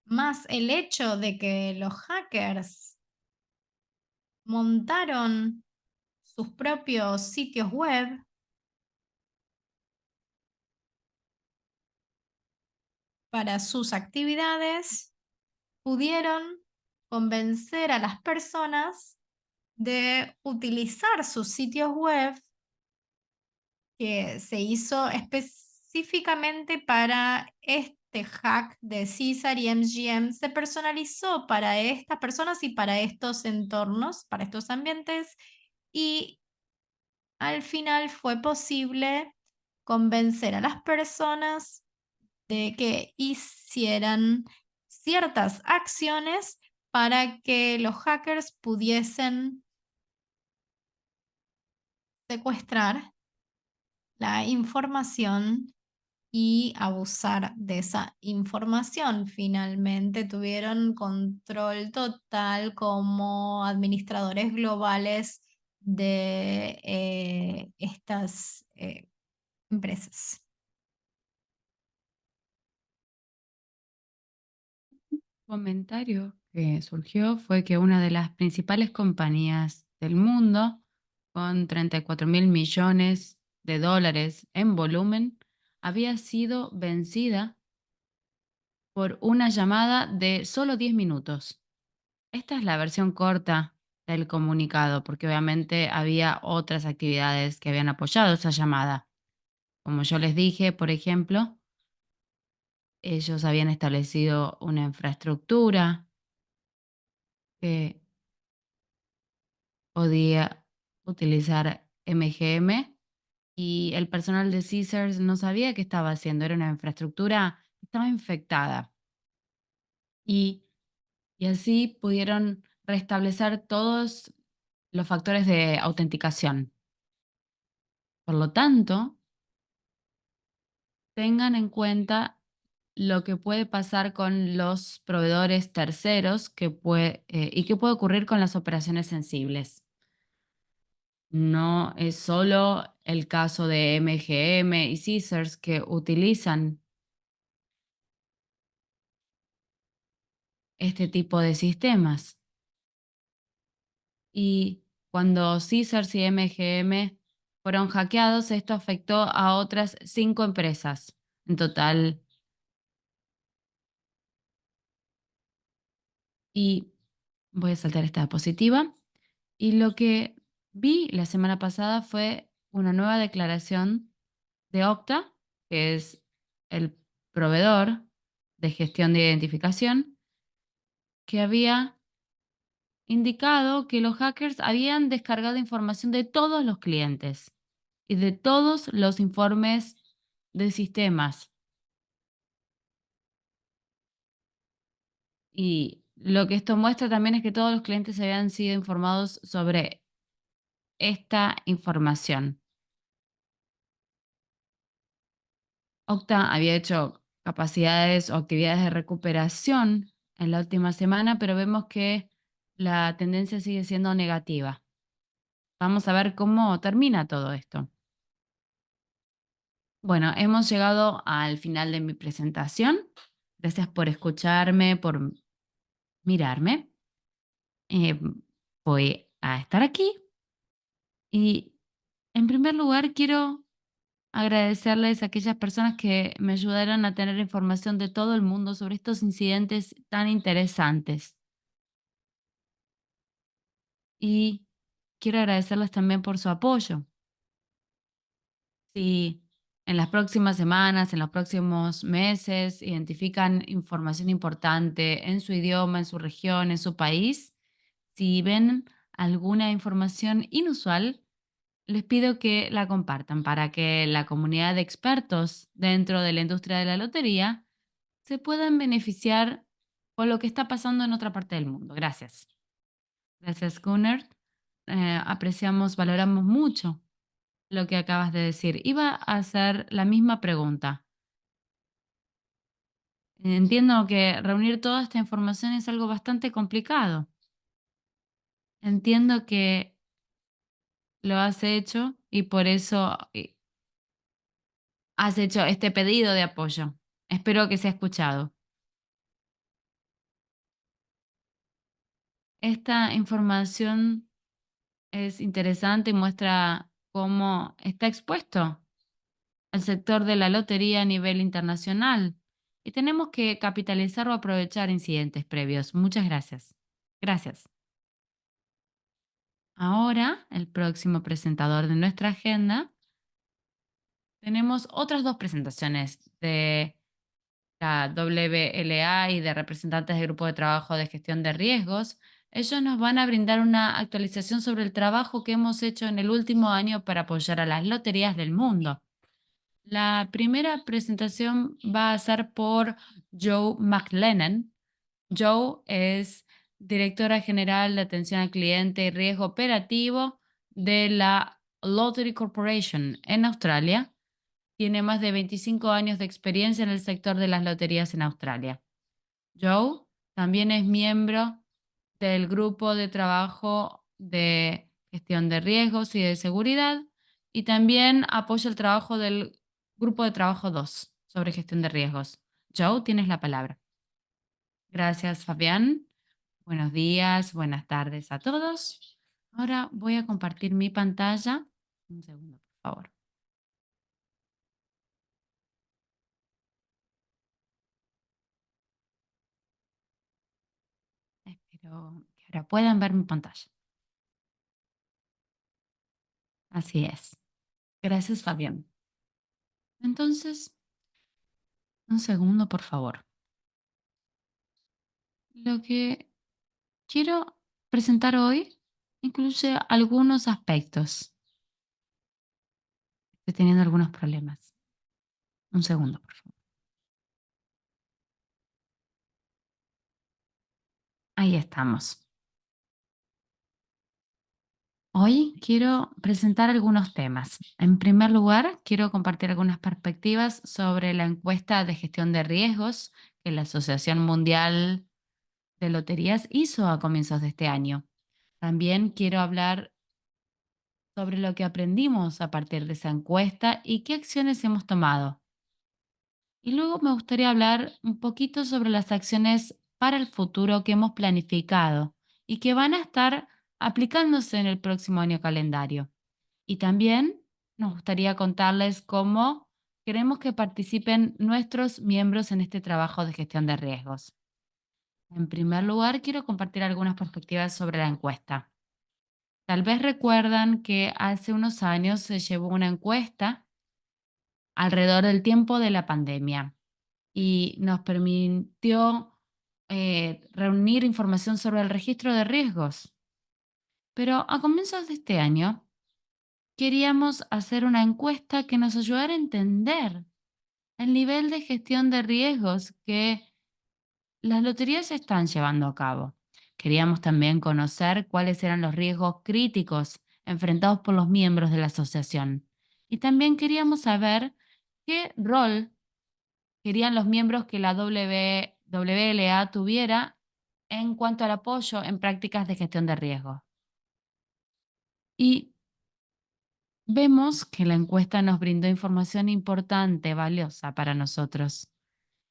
más el hecho de que los hackers montaron sus propios sitios web, para sus actividades, pudieron convencer a las personas de utilizar sus sitios web que se hizo específicamente para este hack de Caesar y MGM. Se personalizó para estas personas y para estos entornos, para estos ambientes, y al final fue posible convencer a las personas de que hicieran ciertas acciones para que los hackers pudiesen secuestrar la información y abusar de esa información. Finalmente tuvieron control total como administradores globales de estas empresas. Comentario que surgió fue que una de las principales compañías del mundo, con 34.000 millones de dólares en volumen, había sido vencida por una llamada de solo 10 minutos. Esta es la versión corta del comunicado, porque obviamente había otras actividades que habían apoyado esa llamada. Como yo les dije, por ejemplo, ellos habían establecido una infraestructura que podía utilizar MGM y el personal de Caesars no sabía qué estaba haciendo. Era una infraestructura que estaba infectada. Y, y así pudieron restablecer todos los factores de autenticación. Por lo tanto, tengan en cuenta lo que puede pasar con los proveedores terceros y qué puede ocurrir con las operaciones sensibles. No es solo el caso de MGM y Caesars que utilizan este tipo de sistemas. Y cuando Caesars y MGM fueron hackeados. Esto afectó a otras 5 empresas. En total. Y voy a saltar esta diapositiva. Y lo que vi la semana pasada fue una nueva declaración de Okta, que es el proveedor de gestión de identificación, que había indicado que los hackers habían descargado información de todos los clientes y de todos los informes de sistemas. Y lo que esto muestra también es que todos los clientes habían sido informados sobre esta información. Okta había hecho capacidades o actividades de recuperación en la última semana, pero vemos que la tendencia sigue siendo negativa. Vamos a ver cómo termina todo esto. Bueno, hemos llegado al final de mi presentación. Gracias por escucharme, por mirarme. Eh, Voy a estar aquí y en primer lugar quiero agradecerles a aquellas personas que me ayudaron a tener información de todo el mundo sobre estos incidentes tan interesantes. Y quiero agradecerles también por su apoyo. Si en las próximas semanas, en los próximos meses, identifican información importante en su idioma, en su región, en su país, si ven alguna información inusual, les pido que la compartan para que la comunidad de expertos dentro de la industria de la lotería se puedan beneficiar con lo que está pasando en otra parte del mundo. Gracias. Gracias, Gunnar. Apreciamos, valoramos mucho lo que acabas de decir. Iba a hacer la misma pregunta. Entiendo que reunir toda esta información es algo bastante complicado. Entiendo que lo has hecho y por eso has hecho este pedido de apoyo. Espero que sea escuchado. Esta información es interesante y muestra cómo está expuesto el sector de la lotería a nivel internacional y tenemos que capitalizar o aprovechar incidentes previos. Muchas gracias. Gracias. Ahora, el próximo presentador de nuestra agenda, tenemos otras 2 presentaciones de la WLA y de representantes del Grupo de Trabajo de Gestión de Riesgos. Ellos nos van a brindar una actualización sobre el trabajo que hemos hecho en el último año para apoyar a las loterías del mundo. La primera presentación va a ser por Joe McLennan. Joe es directora general de atención al cliente y riesgo operativo de la Lottery Corporation en Australia. Tiene más de 25 años de experiencia en el sector de las loterías en Australia. Joe también es miembro del grupo de trabajo de gestión de riesgos y de seguridad y también apoya el trabajo del grupo de trabajo 2 sobre gestión de riesgos. Joe, tienes la palabra. Gracias, Fabián. Buenos días, buenas tardes a todos. Ahora voy a compartir mi pantalla. Un segundo, por favor. Espero que ahora puedan ver mi pantalla. Así es. Gracias, Fabián. Entonces, un segundo, por favor. Lo que quiero presentar hoy incluye algunos aspectos. Estoy teniendo algunos problemas. Un segundo, por favor. Ahí estamos. Hoy quiero presentar algunos temas. En primer lugar, quiero compartir algunas perspectivas sobre la encuesta de gestión de riesgos que la Asociación Mundial de Loterías hizo a comienzos de este año. También quiero hablar sobre lo que aprendimos a partir de esa encuesta y qué acciones hemos tomado. Y luego me gustaría hablar un poquito sobre las acciones para el futuro que hemos planificado y que van a estar aplicándose en el próximo año calendario. Y también nos gustaría contarles cómo queremos que participen nuestros miembros en este trabajo de gestión de riesgos. En primer lugar, quiero compartir algunas perspectivas sobre la encuesta. Tal vez recuerdan que hace unos años se llevó una encuesta alrededor del tiempo de la pandemia y nos permitió reunir información sobre el registro de riesgos. Pero a comienzos de este año queríamos hacer una encuesta que nos ayudara a entender el nivel de gestión de riesgos que las loterías están llevando a cabo. Queríamos también conocer cuáles eran los riesgos críticos enfrentados por los miembros de la asociación. Y también queríamos saber qué rol querían los miembros que la WLA tuviera en cuanto al apoyo en prácticas de gestión de riesgos. Y vemos que la encuesta nos brindó información importante, valiosa para nosotros.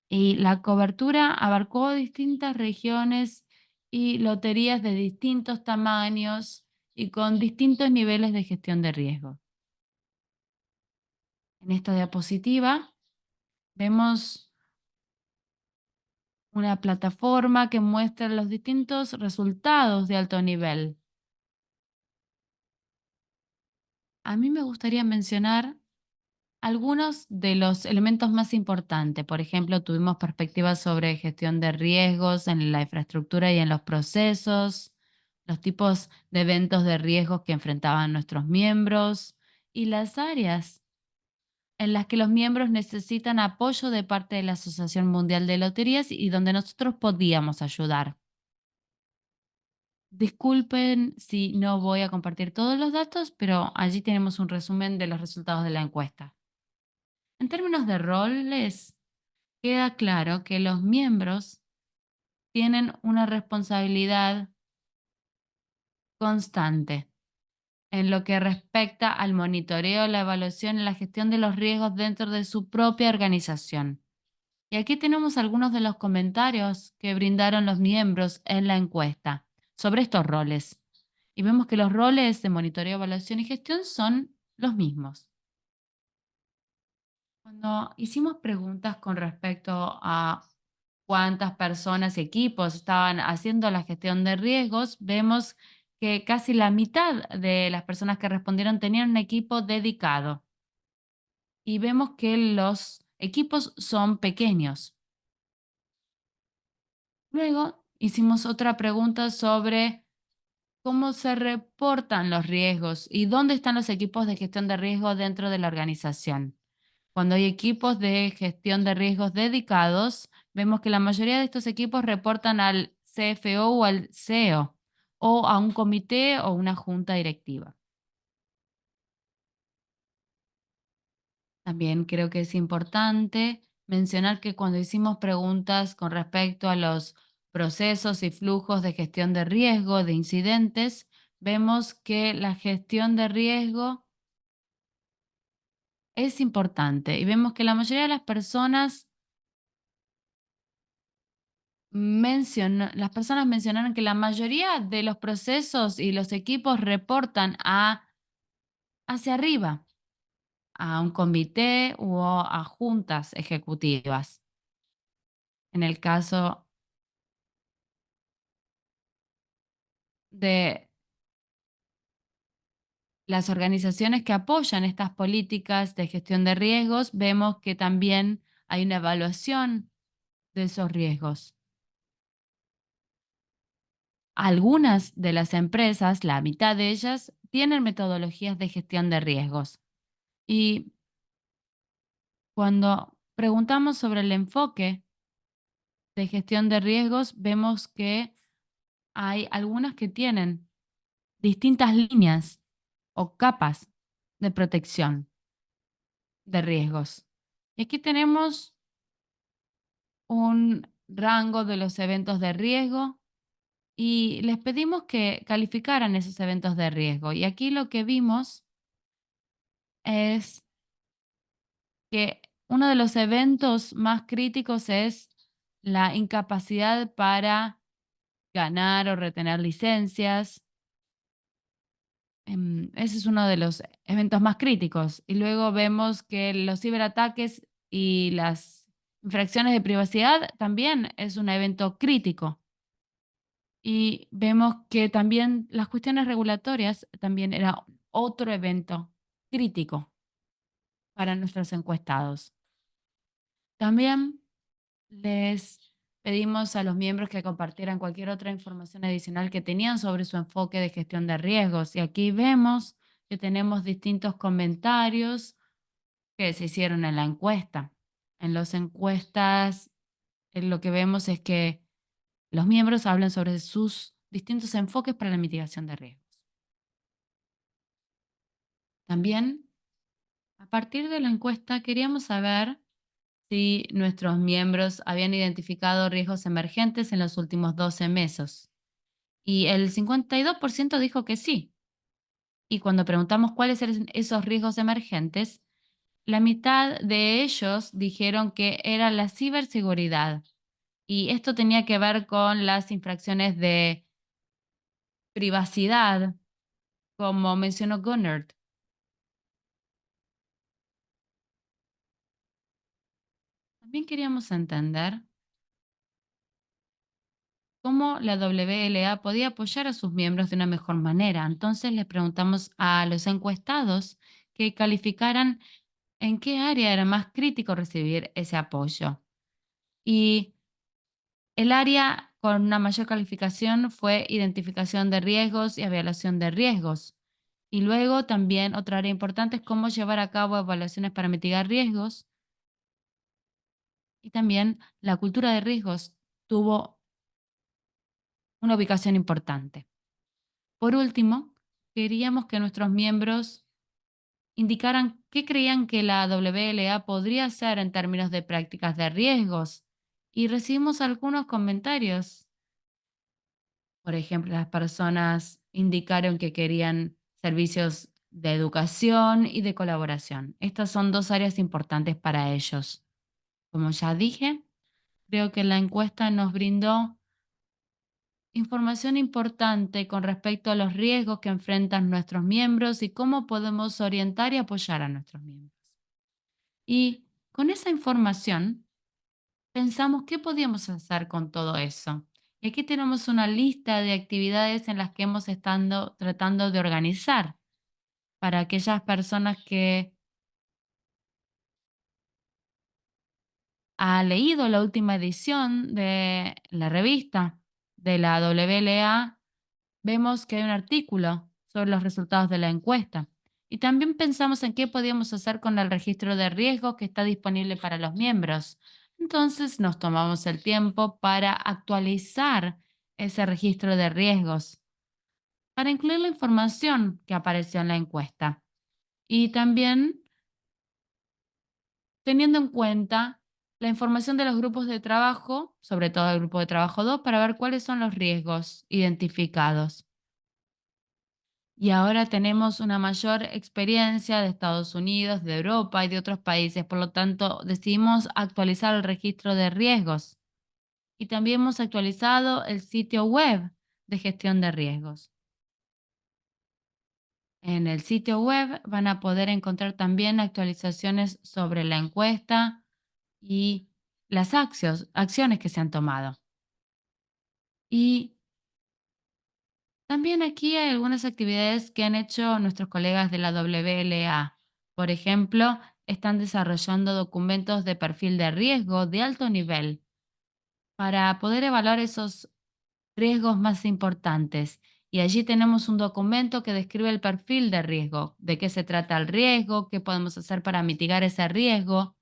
Y la cobertura abarcó distintas regiones y loterías de distintos tamaños y con distintos niveles de gestión de riesgo. En esta diapositiva vemos una plataforma que muestra los distintos resultados de alto nivel. A mí me gustaría mencionar algunos de los elementos más importantes. Por ejemplo, tuvimos perspectivas sobre gestión de riesgos en la infraestructura y en los procesos, los tipos de eventos de riesgos que enfrentaban nuestros miembros y las áreas en las que los miembros necesitan apoyo de parte de la Asociación Mundial de Loterías y donde nosotros podíamos ayudar. Disculpen si no voy a compartir todos los datos, pero allí tenemos un resumen de los resultados de la encuesta. En términos de roles, queda claro que los miembros tienen una responsabilidad constante en lo que respecta al monitoreo, la evaluación y la gestión de los riesgos dentro de su propia organización. Y aquí tenemos algunos de los comentarios que brindaron los miembros en la encuesta sobre estos roles. Y vemos que los roles de monitoreo, evaluación y gestión son los mismos. Cuando hicimos preguntas con respecto a cuántas personas y equipos estaban haciendo la gestión de riesgos, vemos que casi la mitad de las personas que respondieron tenían un equipo dedicado. Y vemos que los equipos son pequeños. Luego hicimos otra pregunta sobre cómo se reportan los riesgos y dónde están los equipos de gestión de riesgos dentro de la organización. Cuando hay equipos de gestión de riesgos dedicados, vemos que la mayoría de estos equipos reportan al CFO o al CEO o a un comité o una junta directiva. También creo que es importante mencionar que cuando hicimos preguntas con respecto a los procesos y flujos de gestión de riesgo, de incidentes, vemos que la gestión de riesgo es importante y vemos que la mayoría de las personas las personas mencionaron que la mayoría de los procesos y los equipos reportan hacia arriba, a un comité o a juntas ejecutivas. En el caso de las organizaciones que apoyan estas políticas de gestión de riesgos, vemos que también hay una evaluación de esos riesgos. Algunas de las empresas, la mitad de ellas, tienen metodologías de gestión de riesgos. Y cuando preguntamos sobre el enfoque de gestión de riesgos, vemos que hay algunas que tienen distintas líneas o capas de protección de riesgos. Y aquí tenemos un rango de los eventos de riesgo y les pedimos que calificaran esos eventos de riesgo. Y aquí lo que vimos es que uno de los eventos más críticos es la incapacidad para ganar o retener licencias, ese es uno de los eventos más críticos. Y luego vemos que los ciberataques y las infracciones de privacidad también es un evento crítico. Y vemos que también las cuestiones regulatorias también era otro evento crítico para nuestros encuestados. También les pedimos a los miembros que compartieran cualquier otra información adicional que tenían sobre su enfoque de gestión de riesgos. Y aquí vemos que tenemos distintos comentarios que se hicieron en la encuesta. En las encuestas, lo que vemos es que los miembros hablan sobre sus distintos enfoques para la mitigación de riesgos. También, a partir de la encuesta, queríamos saber si nuestros miembros habían identificado riesgos emergentes en los últimos 12 meses. Y el 52% dijo que sí. Y cuando preguntamos cuáles eran esos riesgos emergentes, la mitad de ellos dijeron que era la ciberseguridad. Y esto tenía que ver con las infracciones de privacidad, como mencionó Gunnar. También queríamos entender cómo la WLA podía apoyar a sus miembros de una mejor manera. Entonces les preguntamos a los encuestados que calificaran en qué área era más crítico recibir ese apoyo. Y el área con una mayor calificación fue identificación de riesgos y evaluación de riesgos. Y luego también otra área importante es cómo llevar a cabo evaluaciones para mitigar riesgos. Y también la cultura de riesgos tuvo una ubicación importante. Por último, queríamos que nuestros miembros indicaran qué creían que la WLA podría hacer en términos de prácticas de riesgos. Y recibimos algunos comentarios. Por ejemplo, las personas indicaron que querían servicios de educación y de colaboración. Estas son dos áreas importantes para ellos. Como ya dije, creo que la encuesta nos brindó información importante con respecto a los riesgos que enfrentan nuestros miembros y cómo podemos orientar y apoyar a nuestros miembros. Y con esa información pensamos qué podíamos hacer con todo eso. Y aquí tenemos una lista de actividades en las que hemos estado tratando de organizar para aquellas personas que han leído la última edición de la revista de la WLA. Vemos que hay un artículo sobre los resultados de la encuesta. Y también pensamos en qué podíamos hacer con el registro de riesgos que está disponible para los miembros. Entonces nos tomamos el tiempo para actualizar ese registro de riesgos, para incluir la información que apareció en la encuesta. Y también teniendo en cuenta la información de los grupos de trabajo, sobre todo el grupo de trabajo 2, para ver cuáles son los riesgos identificados. Y ahora tenemos una mayor experiencia de Estados Unidos, de Europa y de otros países. Por lo tanto, decidimos actualizar el registro de riesgos. Y también hemos actualizado el sitio web de gestión de riesgos. En el sitio web van a poder encontrar también actualizaciones sobre la encuesta y las acciones que se han tomado. Y también aquí hay algunas actividades que han hecho nuestros colegas de la WLA. Por ejemplo, están desarrollando documentos de perfil de riesgo de alto nivel para poder evaluar esos riesgos más importantes. Y allí tenemos un documento que describe el perfil de riesgo, de qué se trata el riesgo, qué podemos hacer para mitigar ese riesgo.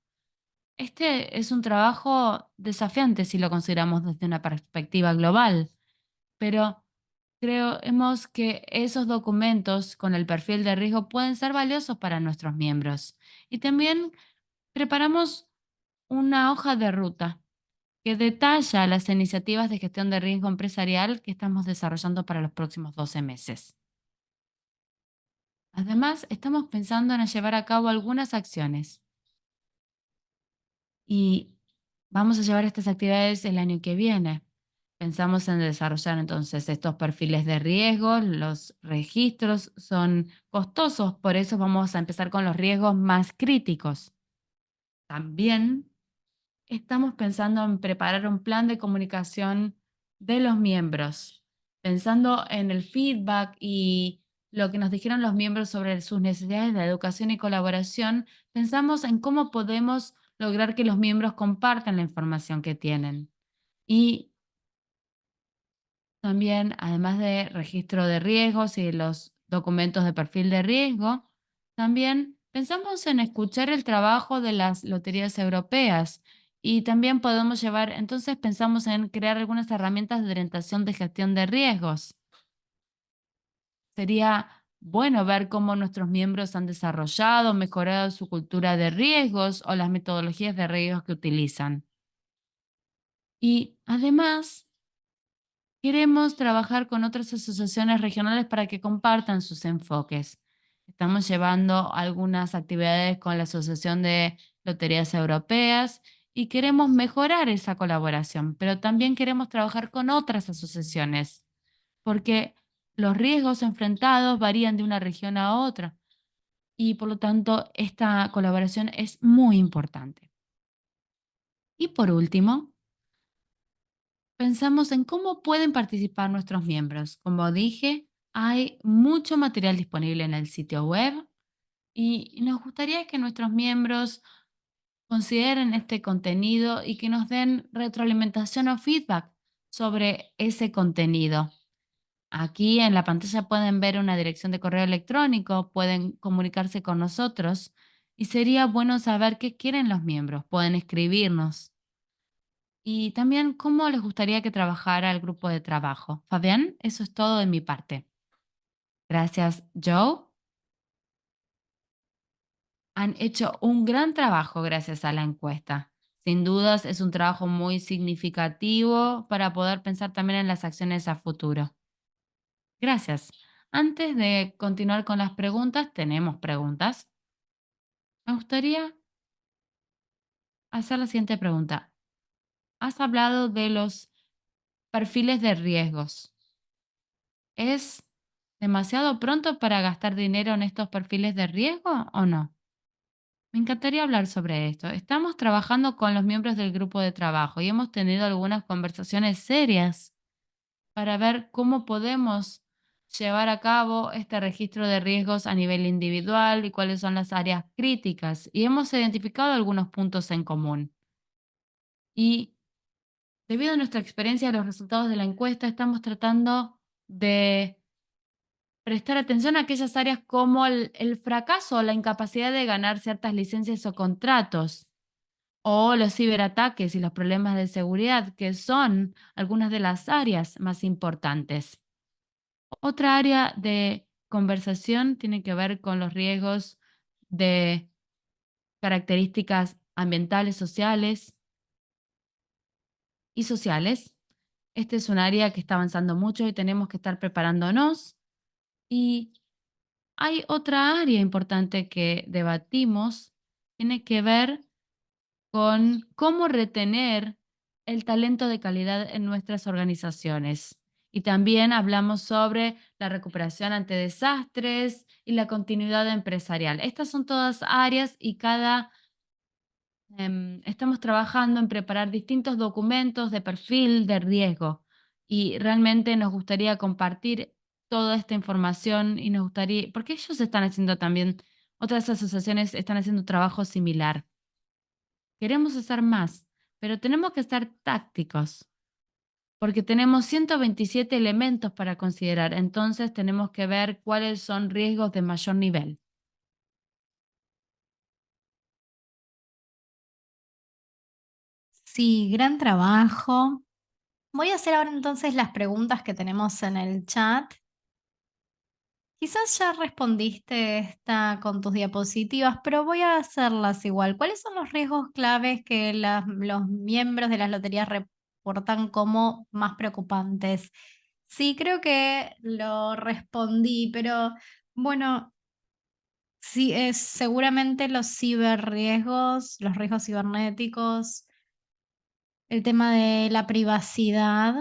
Este es un trabajo desafiante si lo consideramos desde una perspectiva global, pero creemos que esos documentos con el perfil de riesgo pueden ser valiosos para nuestros miembros. Y también preparamos una hoja de ruta que detalla las iniciativas de gestión de riesgo empresarial que estamos desarrollando para los próximos 12 meses. Además, estamos pensando en llevar a cabo algunas acciones y vamos a llevar estas actividades el año que viene. Pensamos en desarrollar entonces estos perfiles de riesgo. Los registros son costosos, por eso vamos a empezar con los riesgos más críticos. También estamos pensando en preparar un plan de comunicación de los miembros, pensando en el feedback y lo que nos dijeron los miembros sobre sus necesidades de educación y colaboración. Pensamos en cómo podemos lograr que los miembros compartan la información que tienen. Y también, además de registro de riesgos y los documentos de perfil de riesgo, también pensamos en escuchar el trabajo de las loterías europeas y también podemos llevar, entonces pensamos en crear algunas herramientas de orientación de gestión de riesgos. Sería bueno ver cómo nuestros miembros han desarrollado, mejorado su cultura de riesgos o las metodologías de riesgos que utilizan. Y además, queremos trabajar con otras asociaciones regionales para que compartan sus enfoques. Estamos llevando algunas actividades con la Asociación de Loterías Europeas y queremos mejorar esa colaboración, pero también queremos trabajar con otras asociaciones, porque los riesgos enfrentados varían de una región a otra y por lo tanto esta colaboración es muy importante. Y por último, pensamos en cómo pueden participar nuestros miembros. Como dije, hay mucho material disponible en el sitio web y nos gustaría que nuestros miembros consideren este contenido y que nos den retroalimentación o feedback sobre ese contenido. Aquí en la pantalla pueden ver una dirección de correo electrónico, pueden comunicarse con nosotros y sería bueno saber qué quieren los miembros. Pueden escribirnos. Y también, ¿cómo les gustaría que trabajara el grupo de trabajo? Fabián, eso es todo de mi parte. Gracias, Joe. Han hecho un gran trabajo gracias a la encuesta. Sin dudas, es un trabajo muy significativo para poder pensar también en las acciones a futuro. Gracias. Antes de continuar con las preguntas, tenemos preguntas. Me gustaría hacer la siguiente pregunta. Has hablado de los perfiles de riesgos. ¿Es demasiado pronto para gastar dinero en estos perfiles de riesgo o no? Me encantaría hablar sobre esto. Estamos trabajando con los miembros del grupo de trabajo y hemos tenido algunas conversaciones serias para ver cómo podemos llevar a cabo este registro de riesgos a nivel individual y cuáles son las áreas críticas. Y hemos identificado algunos puntos en común. Y debido a nuestra experiencia y los resultados de la encuesta, estamos tratando de prestar atención a aquellas áreas como el fracaso o la incapacidad de ganar ciertas licencias o contratos, o los ciberataques y los problemas de seguridad, que son algunas de las áreas más importantes. Otra área de conversación tiene que ver con los riesgos de características ambientales, sociales y sociales. Este es un área que está avanzando mucho y tenemos que estar preparándonos. Y hay otra área importante que debatimos, tiene que ver con cómo retener el talento de calidad en nuestras organizaciones. Y también hablamos sobre la recuperación ante desastres y la continuidad empresarial. Estas son todas áreas y estamos trabajando en preparar distintos documentos de perfil de riesgo y realmente nos gustaría compartir toda esta información y nos gustaría, porque ellos están haciendo también, otras asociaciones están haciendo trabajo similar. Queremos hacer más, pero tenemos que estar tácticos, porque tenemos 127 elementos para considerar, entonces tenemos que ver cuáles son riesgos de mayor nivel. Sí, gran trabajo. Voy a hacer ahora entonces las preguntas que tenemos en el chat. Quizás ya respondiste esta con tus diapositivas, pero voy a hacerlas igual. ¿Cuáles son los riesgos claves que los miembros de las loterías reportan como más preocupantes? Sí, creo que lo respondí, pero bueno, sí, es seguramente los ciberriesgos, los riesgos cibernéticos, el tema de la privacidad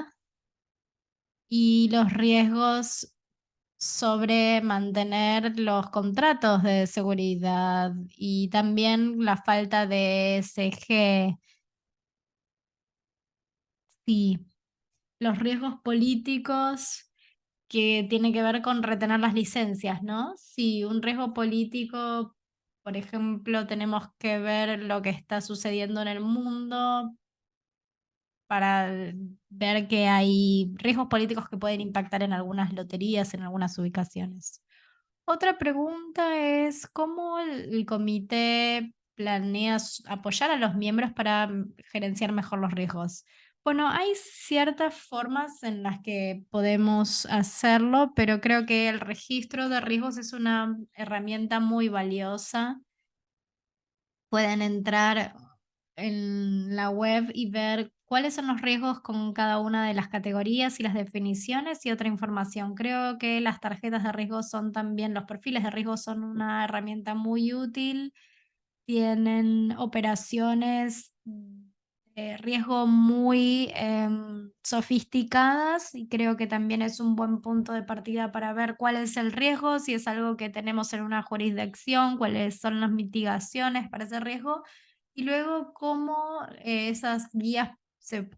y los riesgos sobre mantener los contratos de seguridad y también la falta de ESG. Sí, los riesgos políticos que tienen que ver con retener las licencias, ¿no? Si un riesgo político, por ejemplo, tenemos que ver lo que está sucediendo en el mundo para ver que hay riesgos políticos que pueden impactar en algunas loterías, en algunas ubicaciones. Otra pregunta es, ¿cómo el comité planea apoyar a los miembros para gerenciar mejor los riesgos? Bueno, hay ciertas formas en las que podemos hacerlo, pero creo que el registro de riesgos es una herramienta muy valiosa. Pueden entrar en la web y ver cuáles son los riesgos con cada una de las categorías y las definiciones y otra información. Creo que las tarjetas de riesgo son también, los perfiles de riesgo son una herramienta muy útil. Tienen operaciones de riesgo muy sofisticadas y creo que también es un buen punto de partida para ver cuál es el riesgo, si es algo que tenemos en una jurisdicción, cuáles son las mitigaciones para ese riesgo y luego cómo esas guías,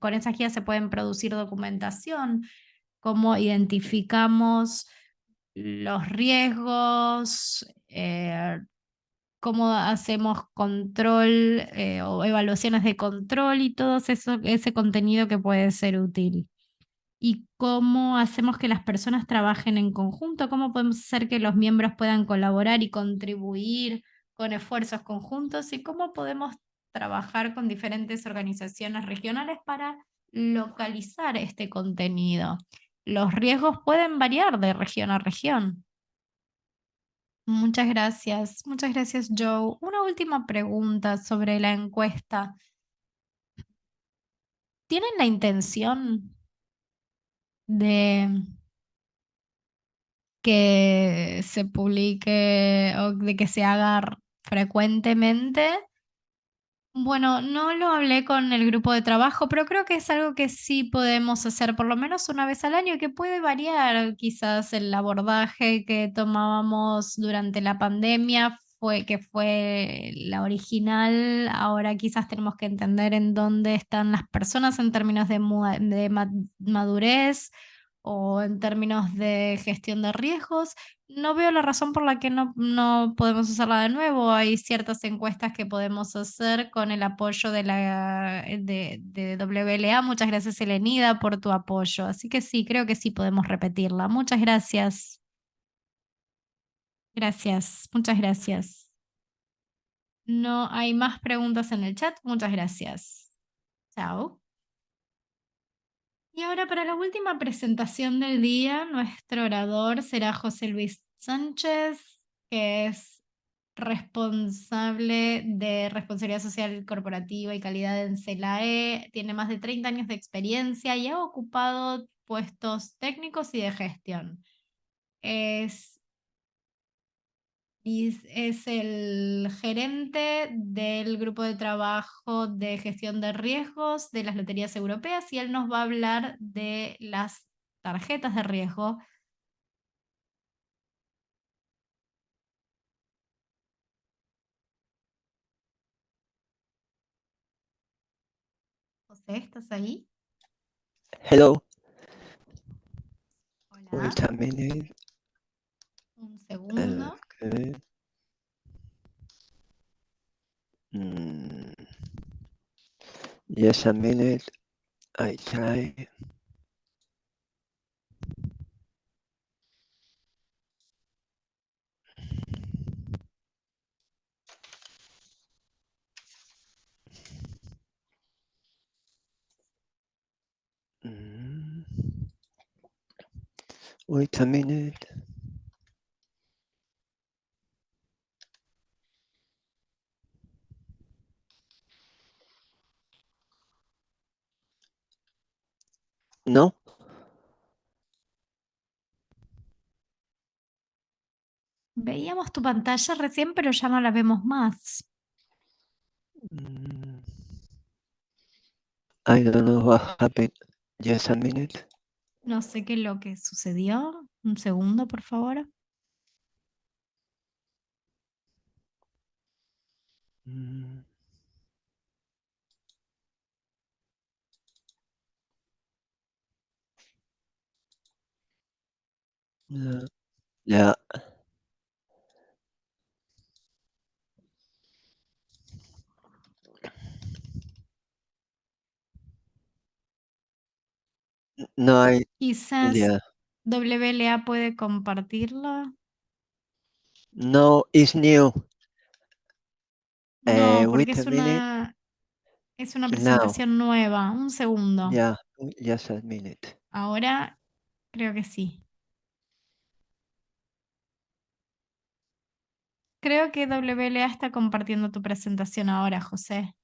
con esas guías se pueden producir documentación, cómo identificamos los riesgos, cómo hacemos control o evaluaciones de control y todo eso, ese contenido que puede ser útil. Y cómo hacemos que las personas trabajen en conjunto, cómo podemos hacer que los miembros puedan colaborar y contribuir con esfuerzos conjuntos y cómo podemos trabajar con diferentes organizaciones regionales para localizar este contenido. Los riesgos pueden variar de región a región. Muchas gracias, Joe. Una última pregunta sobre la encuesta. ¿Tienen la intención de que se publique o de que se haga frecuentemente? Bueno, no lo hablé con el grupo de trabajo, pero creo que es algo que sí podemos hacer por lo menos una vez al año, que puede variar quizás el abordaje que tomábamos durante la pandemia, que fue la original. Ahora quizás tenemos que entender en dónde están las personas en términos de madurez o en términos de gestión de riesgos. No veo la razón por la que no podemos hacerla de nuevo. Hay ciertas encuestas que podemos hacer con el apoyo de WLA. Muchas gracias, Elenida, por tu apoyo. Así que sí, creo que sí podemos repetirla. Muchas gracias. Gracias, muchas gracias. No hay más preguntas en el chat. Muchas gracias. Chao. Y ahora para la última presentación del día, nuestro orador será José Luis Sánchez, que es responsable de responsabilidad social corporativa y calidad en CELAE. Tiene más de 30 años de experiencia y ha ocupado puestos técnicos y de gestión. Es el gerente del grupo de trabajo de gestión de riesgos de las loterías europeas y él nos va a hablar de las tarjetas de riesgo. José, ¿estás ahí? Hello, Hola. wait a minute. Un segundo. Okay. Yes, a minute. I try. Wait a minute. No? Veíamos tu pantalla recién, pero ya no la vemos más. I don't know what happened. Just a minute. No sé qué es lo que sucedió. Un segundo, por favor. Mm, no. Yeah. No, Quizás yeah. WLA puede compartirlo. No, it's new. No, porque Wait a minute. es una Now. presentación nueva. Un segundo. Yeah, just a minute. Ahora creo que sí. Creo que WLA está compartiendo tu presentación ahora, José.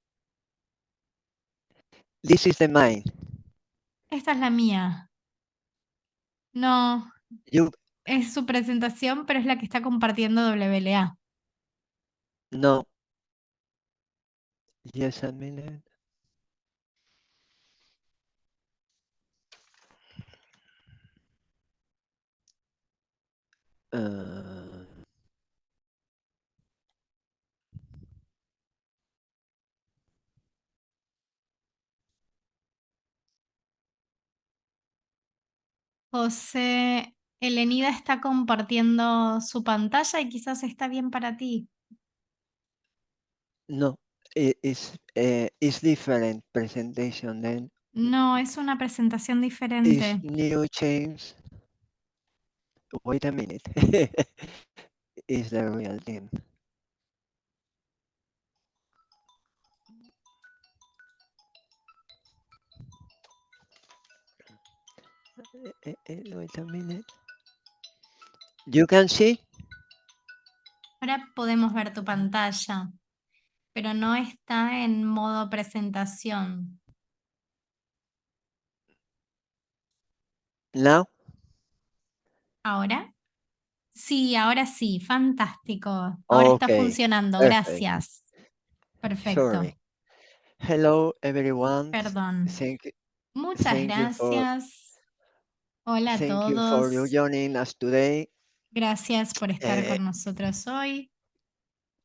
This is the mine. Esta es la mía. No, You es su presentación, pero es la que está compartiendo WLA. no. Just a minute. Uh, José, Elenida está compartiendo su pantalla y quizás está bien para ti. no. It's different presentation then. No, es una presentación It's diferente. new change. Wait a minute. Is the real thing. Wait a minute. You can see? Ahora podemos ver tu pantalla, pero no está en modo presentación. Now? ¿Ahora? Sí, ahora sí, fantástico. Ahora está Okay. funcionando, Perfect. gracias. Perfecto, Sorry. Hello everyone. perdón. Thank Muchas gracias. Hola a thank you for todos. joining us today. Gracias por estar Uh, con nosotros hoy.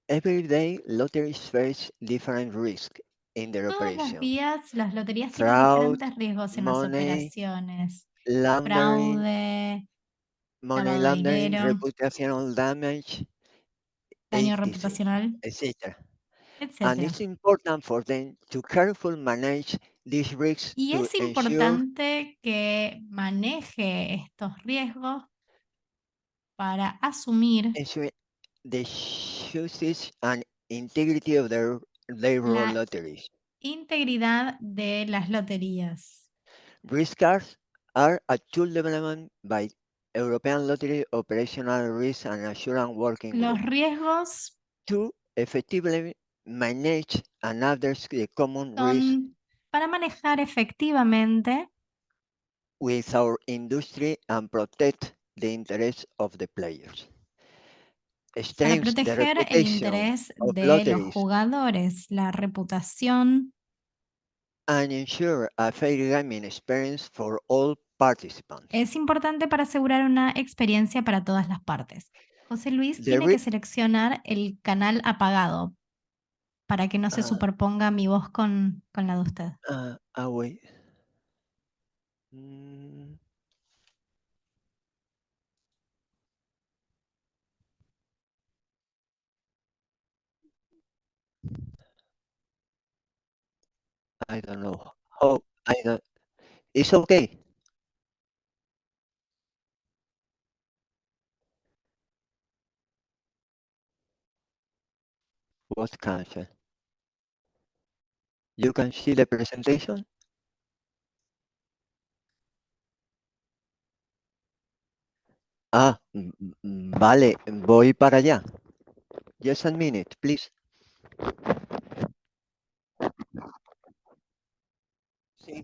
every day lotteries face different risks in their Todos los operation. días las loterías tienen Fraud, diferentes riesgos en las money, operaciones. laundering, Fraude, money lavado de laundering, dinero, reputational damage, daño etc. reputacional, etc. And etc. it's important for them to carefully manage these risks Y to es ensure importante que maneje estos riesgos para asumir ensure the usage and integrity of their la lotteries. integridad de las loterías. Risk cards are a tool developed by European Lottery Operational Risk and Assurance Working Los Group riesgos to effectively manage and address the common risks son para manejar efectivamente, with our industry and protect the interests of the players. para Strengthens the proteger el reputation interés of de los lotteries jugadores, la reputación. and ensure a fair gaming experience for all participants. Es importante para asegurar una experiencia para todas las partes. José Luis The tiene que seleccionar el canal apagado para que no se superponga mi voz con la de usted. wait. Mm, I don't know. Oh, I don't. It's okay. What cancel? You can see the presentation? Vale, voy para allá. Just a minute, please. Sí,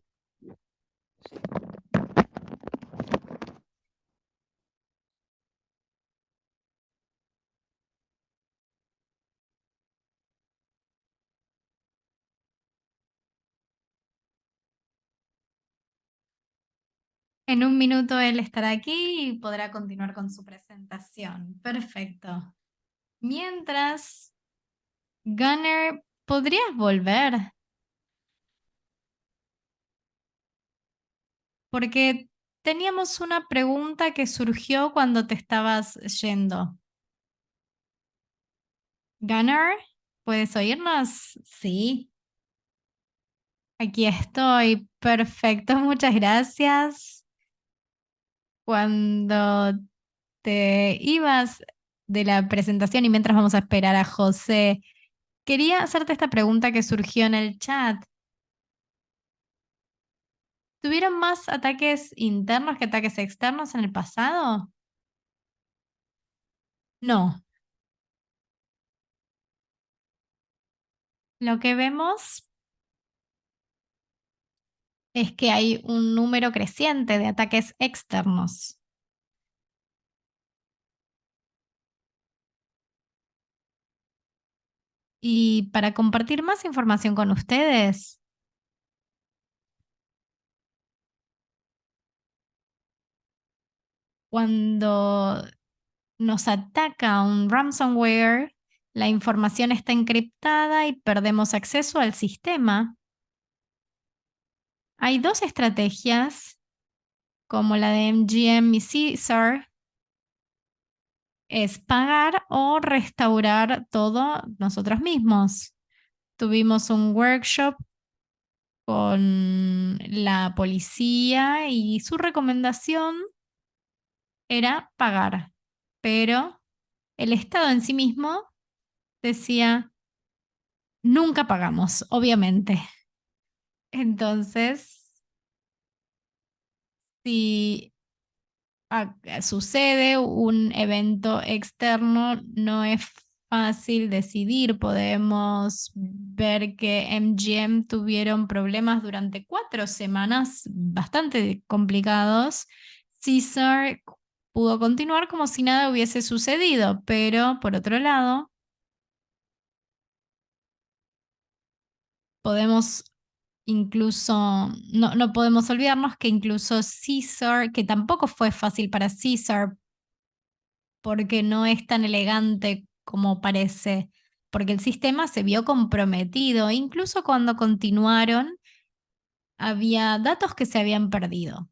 sí. En un minuto él estará aquí y podrá continuar con su presentación. Perfecto. Mientras, Gunner, ¿podrías volver? Porque teníamos una pregunta que surgió cuando te estabas yendo. Gunner, ¿puedes oírnos? Sí. Aquí estoy. Perfecto, muchas gracias. Cuando te ibas de la presentación y mientras vamos a esperar a José, quería hacerte esta pregunta que surgió en el chat. ¿Tuvieron más ataques internos que ataques externos en el pasado? No. Lo que vemos es que hay un número creciente de ataques externos. Y para compartir más información con ustedes, cuando nos ataca un ransomware, la información está encriptada y perdemos acceso al sistema. Hay dos estrategias, como la de MGM y Caesar, es pagar o restaurar todo nosotros mismos. Tuvimos un workshop con la policía y su recomendación era pagar, pero el Estado en sí mismo decía, nunca pagamos, obviamente. Entonces, si sucede un evento externo, no es fácil decidir. Podemos ver que MGM tuvieron problemas durante 4 semanas bastante complicados. Caesar pudo continuar como si nada hubiese sucedido, pero por otro lado, podemos incluso, no podemos olvidarnos que incluso Caesar, que tampoco fue fácil para Caesar porque no es tan elegante como parece, porque el sistema se vio comprometido, incluso cuando continuaron, había datos que se habían perdido.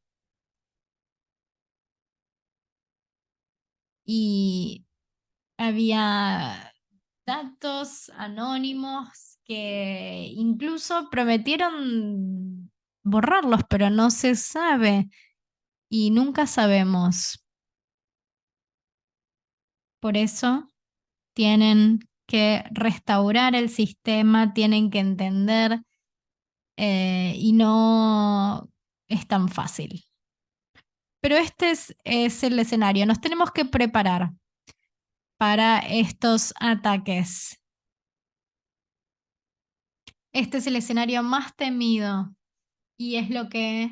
Y había datos anónimos que incluso prometieron borrarlos, pero no se sabe y nunca sabemos. Por eso tienen que restaurar el sistema, tienen que entender y no es tan fácil. Pero este es el escenario. Nos tenemos que preparar para estos ataques. Este es el escenario más temido y es lo que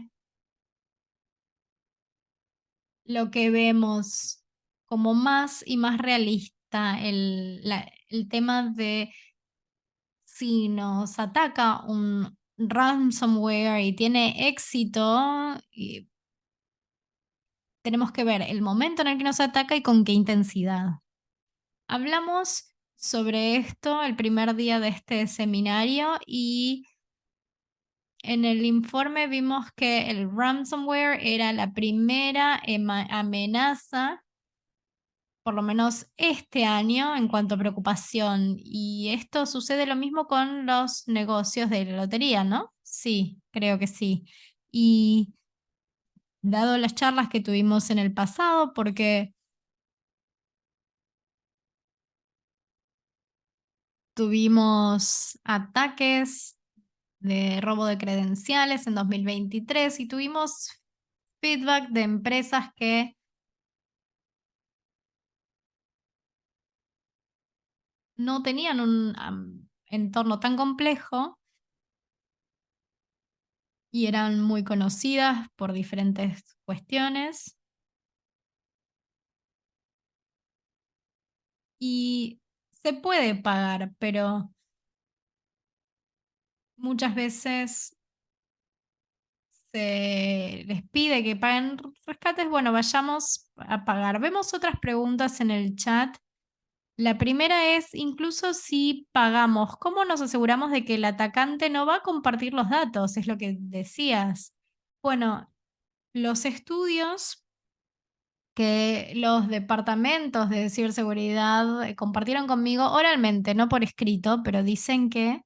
vemos como más y más realista el tema de si nos ataca un ransomware y tiene éxito, y tenemos que ver el momento en el que nos ataca y con qué intensidad. Hablamos sobre esto el primer día de este seminario y en el informe vimos que el ransomware era la primera amenaza, por lo menos este año, en cuanto a preocupación. Y esto sucede lo mismo con los negocios de la lotería, ¿no? Sí, creo que sí. Y dado las charlas que tuvimos en el pasado, porque tuvimos ataques de robo de credenciales en 2023 y tuvimos feedback de empresas que no tenían un entorno tan complejo y eran muy conocidas por diferentes cuestiones. Y se puede pagar, pero muchas veces se les pide que paguen rescates, bueno, vayamos a pagar. Vemos otras preguntas en el chat. La primera es, incluso si pagamos, ¿cómo nos aseguramos de que el atacante no va a compartir los datos? Es lo que decías. Bueno, los estudios que los departamentos de ciberseguridad compartieron conmigo oralmente, no por escrito, pero dicen que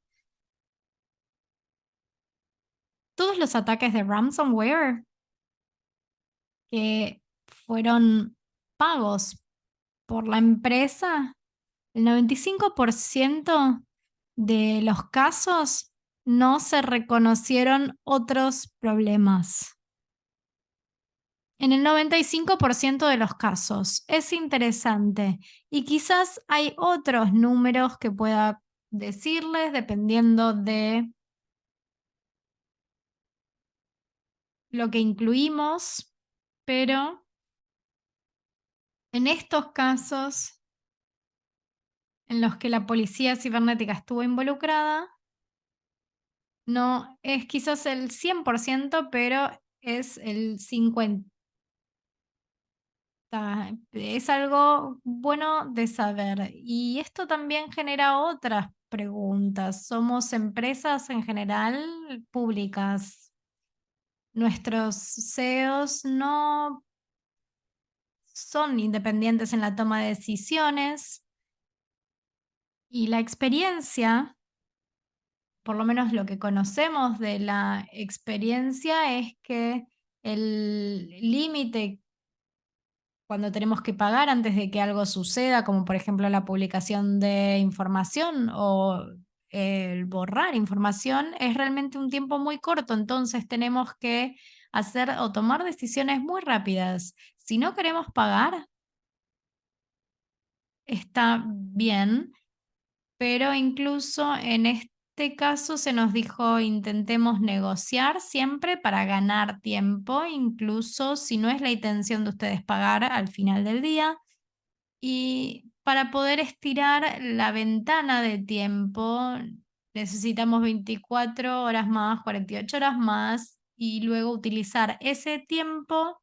todos los ataques de ransomware que fueron pagos por la empresa, el 95% de los casos no se reconocieron otros problemas. En el 95% de los casos. Es interesante. Y quizás hay otros números que pueda decirles dependiendo de lo que incluimos, pero en estos casos en los que la policía cibernética estuvo involucrada, no es quizás el 100%, pero es el 50%. Es algo bueno de saber. Y esto también genera otras preguntas. ¿Somos empresas en general públicas? Nuestros CEOs no son independientes en la toma de decisiones y la experiencia, por lo menos lo que conocemos de la experiencia, es que el límite cuando tenemos que pagar antes de que algo suceda, como por ejemplo la publicación de información o el borrar información, es realmente un tiempo muy corto, entonces tenemos que hacer o tomar decisiones muy rápidas. Si no queremos pagar, está bien, pero incluso en este caso se nos dijo intentemos negociar siempre para ganar tiempo, incluso si no es la intención de ustedes pagar al final del día. Y para poder estirar la ventana de tiempo, necesitamos 24 horas más, 48 horas más, y luego utilizar ese tiempo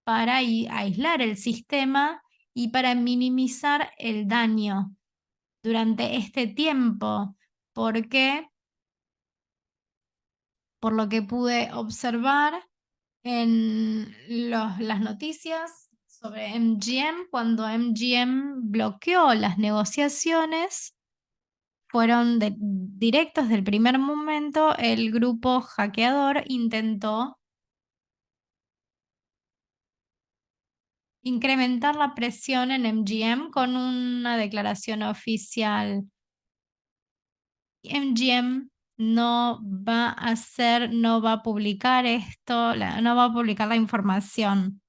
para aislar el sistema y para minimizar el daño durante este tiempo, porque por lo que pude observar en las noticias sobre MGM, cuando MGM bloqueó las negociaciones, fueron directos del primer momento, el grupo hackeador intentó incrementar la presión en MGM con una declaración oficial. MGM no va a hacer, no va a publicar esto, no va a publicar la información.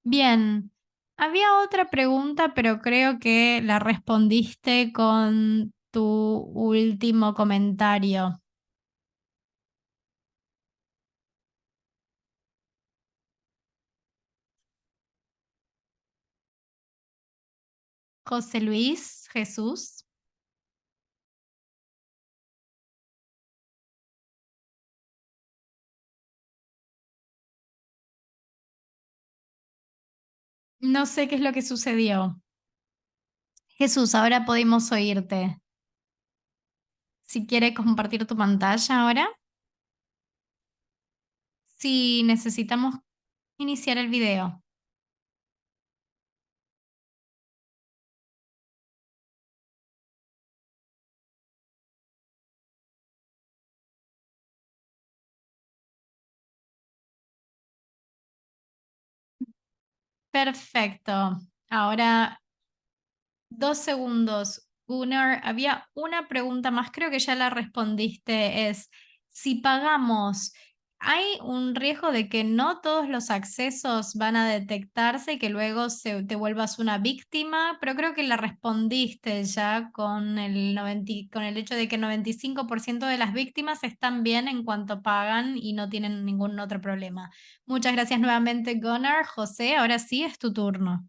Bien, había otra pregunta, pero creo que la respondiste con tu último comentario. José Luis, Jesús. No sé qué es lo que sucedió. Jesús, ahora podemos oírte. Si quiere compartir tu pantalla ahora. Sí, necesitamos iniciar el video. Perfecto. Ahora 2 segundos. Gunnar, había una pregunta más, creo que ya la respondiste, es si pagamos, ¿hay un riesgo de que no todos los accesos van a detectarse y que luego te vuelvas una víctima? Pero creo que la respondiste ya con con el hecho de que el 95% de las víctimas están bien en cuanto pagan y no tienen ningún otro problema. Muchas gracias nuevamente, Gunnar. José, ahora sí es tu turno.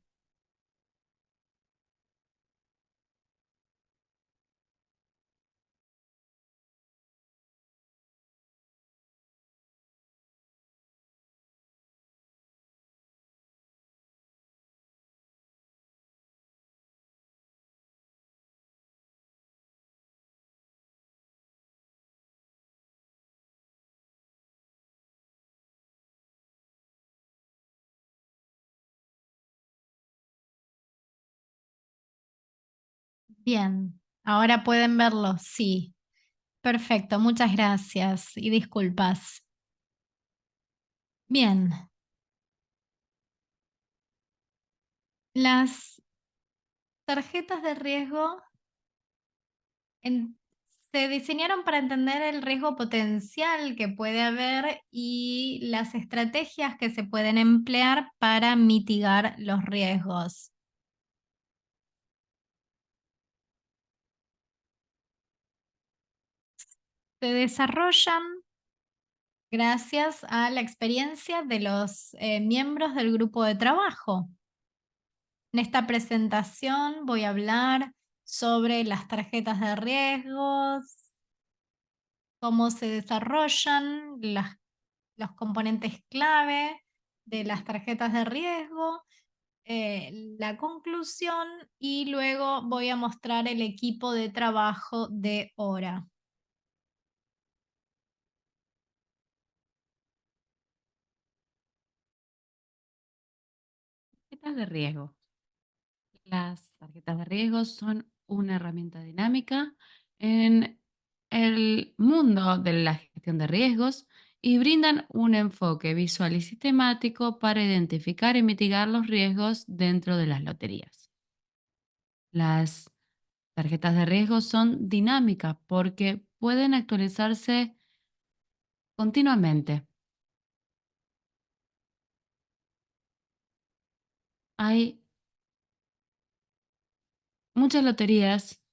Bien, ahora pueden verlo, sí. Perfecto, muchas gracias y disculpas. Bien, las tarjetas de riesgo en- se diseñaron para entender el riesgo potencial que puede haber y las estrategias que se pueden emplear para mitigar los riesgos. Se desarrollan gracias a la experiencia de los miembros del grupo de trabajo. En esta presentación voy a hablar sobre las tarjetas de riesgos, cómo se desarrollan los componentes clave de las tarjetas de riesgo, la conclusión y luego voy a mostrar el equipo de trabajo de Hora. Tarjetas de riesgo. Las tarjetas de riesgo son una herramienta dinámica en el mundo de la gestión de riesgos y brindan un enfoque visual y sistemático para identificar y mitigar los riesgos dentro de las loterías. Las tarjetas de riesgo son dinámicas porque pueden actualizarse continuamente. Hay muchas loterías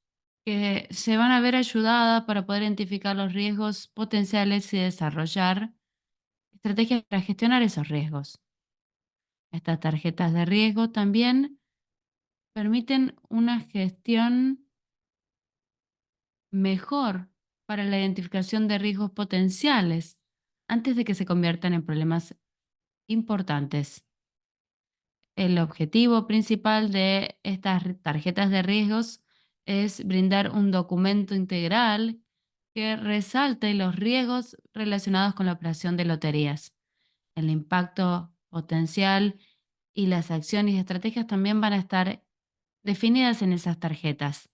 que se van a ver ayudadas para poder identificar los riesgos potenciales y desarrollar estrategias para gestionar esos riesgos. Estas tarjetas de riesgo también permiten una gestión mejor para la identificación de riesgos potenciales antes de que se conviertan en problemas importantes. El objetivo principal de estas tarjetas de riesgos es brindar un documento integral que resalte los riesgos relacionados con la operación de loterías. El impacto potencial y las acciones y estrategias también van a estar definidas en esas tarjetas.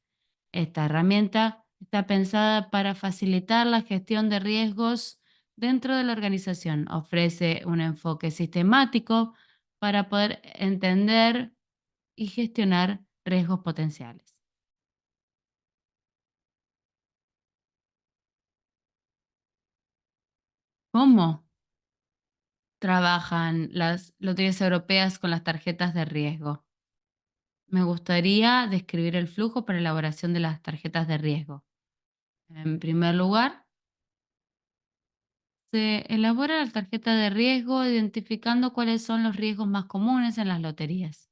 Esta herramienta está pensada para facilitar la gestión de riesgos dentro de la organización. Ofrece un enfoque sistemático para poder entender y gestionar riesgos potenciales. ¿Cómo trabajan las loterías europeas con las tarjetas de riesgo? Me gustaría describir el flujo para elaboración de las tarjetas de riesgo. En primer lugar, se elabora la tarjeta de riesgo identificando cuáles son los riesgos más comunes en las loterías.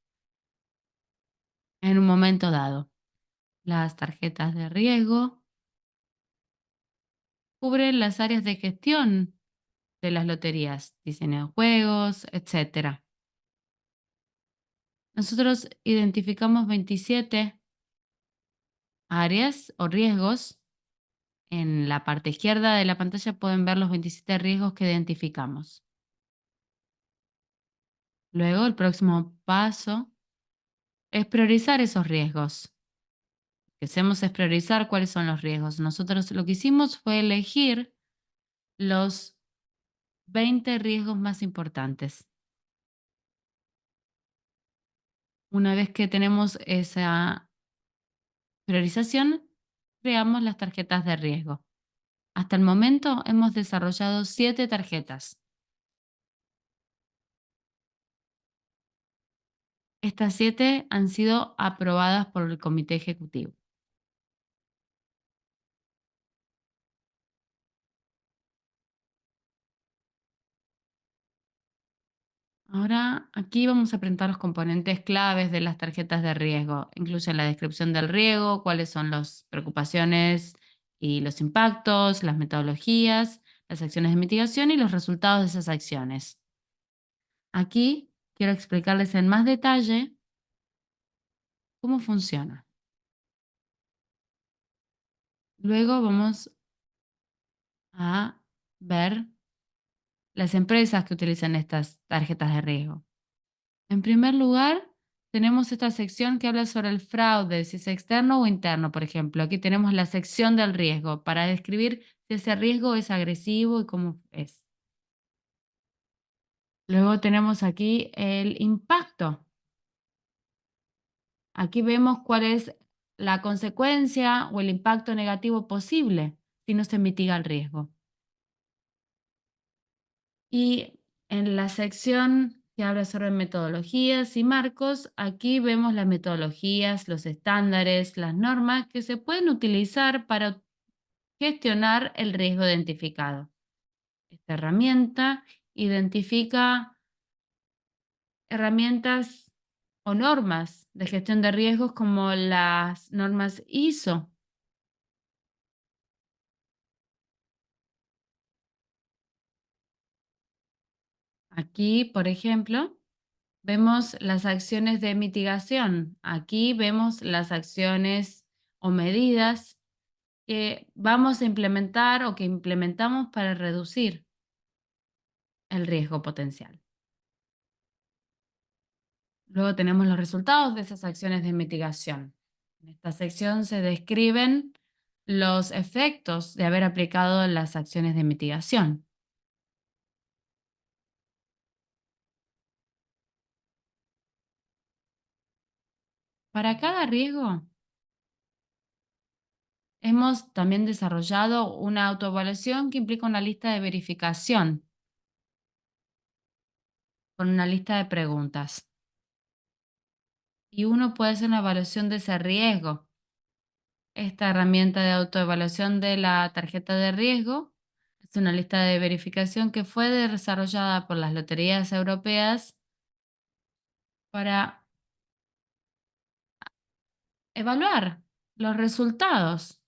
En un momento dado, las tarjetas de riesgo cubren las áreas de gestión de las loterías, diseño de juegos, etc. Nosotros identificamos 27 áreas o riesgos. En la parte izquierda de la pantalla pueden ver los 27 riesgos que identificamos. Luego, el próximo paso es priorizar esos riesgos. Lo que hacemos es priorizar cuáles son los riesgos. Nosotros lo que hicimos fue elegir los 20 riesgos más importantes. Una vez que tenemos esa priorización, creamos las tarjetas de riesgo. Hasta el momento hemos desarrollado 7 tarjetas. Estas 7 han sido aprobadas por el comité ejecutivo. Ahora aquí vamos a presentar los componentes claves de las tarjetas de riesgo. Incluyen la descripción del riesgo, cuáles son las preocupaciones y los impactos, las metodologías, las acciones de mitigación y los resultados de esas acciones. Aquí quiero explicarles en más detalle cómo funciona. Luego vamos a ver las empresas que utilizan estas tarjetas de riesgo. En primer lugar, tenemos esta sección que habla sobre el fraude, si es externo o interno, por ejemplo. Aquí tenemos la sección del riesgo para describir si ese riesgo es agresivo y cómo es. Luego tenemos aquí el impacto. Aquí vemos cuál es la consecuencia o el impacto negativo posible si no se mitiga el riesgo. Y en la sección que habla sobre metodologías y marcos, aquí vemos las metodologías, los estándares, las normas que se pueden utilizar para gestionar el riesgo identificado. Esta herramienta identifica herramientas o normas de gestión de riesgos como las normas ISO. Aquí, por ejemplo, vemos las acciones de mitigación. Aquí vemos las acciones o medidas que vamos a implementar o que implementamos para reducir el riesgo potencial. Luego tenemos los resultados de esas acciones de mitigación. En esta sección se describen los efectos de haber aplicado las acciones de mitigación. Para cada riesgo, hemos también desarrollado una autoevaluación que implica una lista de verificación con una lista de preguntas. Y uno puede hacer una evaluación de ese riesgo. Esta herramienta de autoevaluación de la tarjeta de riesgo es una lista de verificación que fue desarrollada por las loterías europeas para evaluar los resultados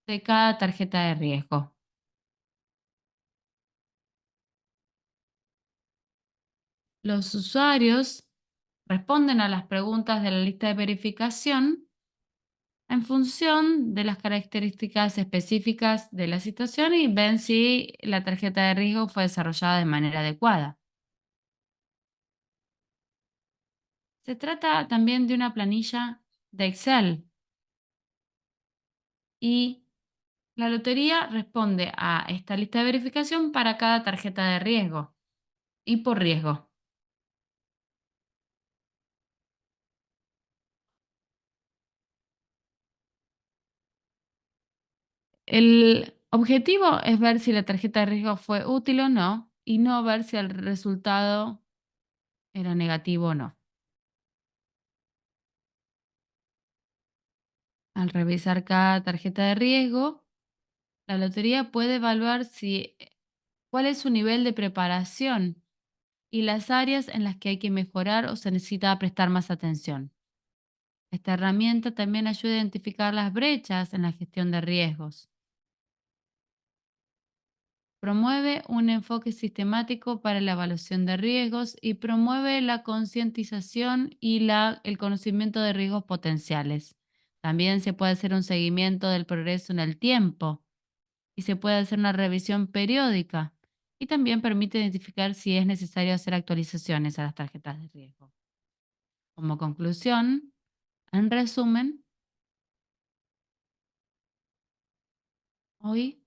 de cada tarjeta de riesgo. Los usuarios responden a las preguntas de la lista de verificación en función de las características específicas de la situación y ven si la tarjeta de riesgo fue desarrollada de manera adecuada. Se trata también de una planilla de Excel y la lotería responde a esta lista de verificación para cada tarjeta de riesgo y por riesgo. El objetivo es ver si la tarjeta de riesgo fue útil o no y no ver si el resultado era negativo o no. Al revisar cada tarjeta de riesgo, la lotería puede evaluar cuál es su nivel de preparación y las áreas en las que hay que mejorar o se necesita prestar más atención. Esta herramienta también ayuda a identificar las brechas en la gestión de riesgos. Promueve un enfoque sistemático para la evaluación de riesgos y promueve la concientización y el conocimiento de riesgos potenciales. También se puede hacer un seguimiento del progreso en el tiempo y se puede hacer una revisión periódica. Y también permite identificar si es necesario hacer actualizaciones a las tarjetas de riesgo. Como conclusión, en resumen, hoy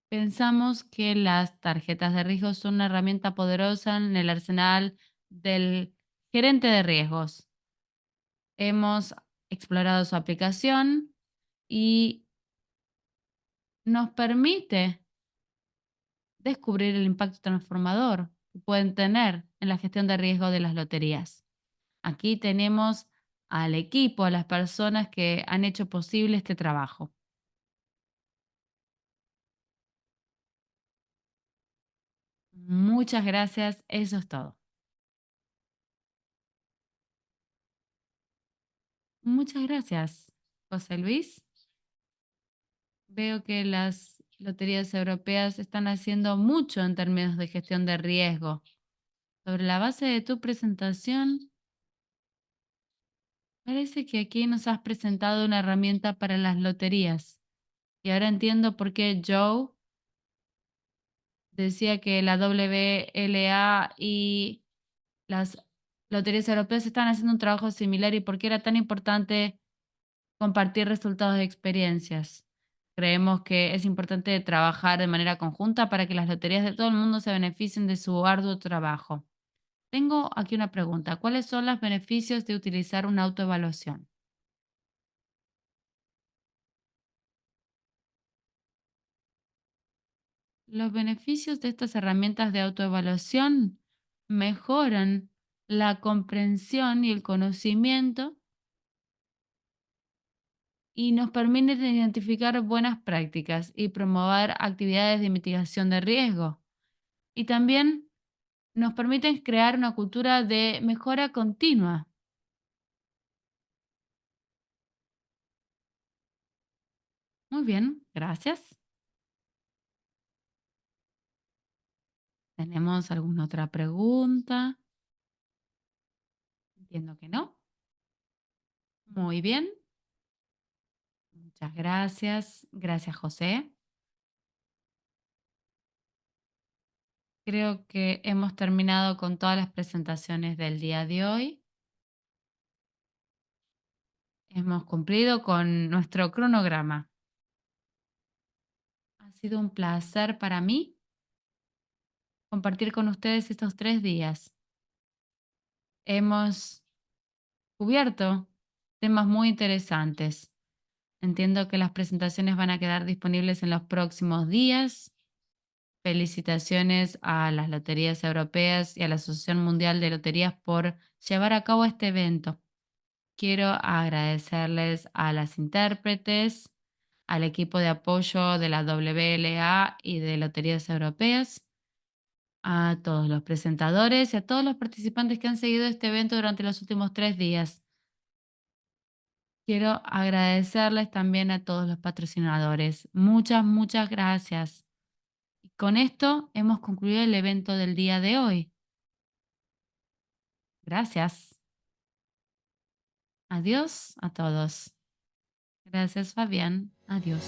pensamos que las tarjetas de riesgo son una herramienta poderosa en el arsenal del gerente de riesgos. Hemos explorado su aplicación y nos permite descubrir el impacto transformador que pueden tener en la gestión de riesgo de las loterías. Aquí tenemos al equipo, a las personas que han hecho posible este trabajo. Muchas gracias, eso es todo. Muchas gracias, José Luis. Veo que las loterías europeas están haciendo mucho en términos de gestión de riesgo. Sobre la base de tu presentación, parece que aquí nos has presentado una herramienta para las loterías. Y ahora entiendo por qué Joe decía que la WLA y las loterías europeas estaban haciendo un trabajo similar y por qué era tan importante compartir resultados de experiencias. Creemos que es importante trabajar de manera conjunta para que las loterías de todo el mundo se beneficien de su arduo trabajo. Tengo aquí una pregunta. ¿Cuáles son los beneficios de utilizar una autoevaluación? Los beneficios de estas herramientas de autoevaluación mejoran la comprensión y el conocimiento y nos permiten identificar buenas prácticas y promover actividades de mitigación de riesgo. Y también nos permiten crear una cultura de mejora continua. Muy bien, gracias. ¿Tenemos alguna otra pregunta? Entiendo que no. Muy bien, muchas gracias. Gracias, José. Creo que hemos terminado con todas las presentaciones del día de hoy. Hemos cumplido con nuestro cronograma. Ha sido un placer para mí compartir con ustedes estos 3 días. Hemos cubierto temas muy interesantes. Entiendo que las presentaciones van a quedar disponibles en los próximos días. Felicitaciones a las loterías europeas y a la Asociación Mundial de Loterías por llevar a cabo este evento. Quiero agradecerles a las intérpretes, al equipo de apoyo de la WLA y de Loterías Europeas, a todos los presentadores y a todos los participantes que han seguido este evento durante los últimos 3 días. Quiero agradecerles también a todos los patrocinadores. Muchas, muchas gracias. Y con esto hemos concluido el evento del día de hoy. Gracias. Adiós a todos. Gracias, Fabián. Adiós.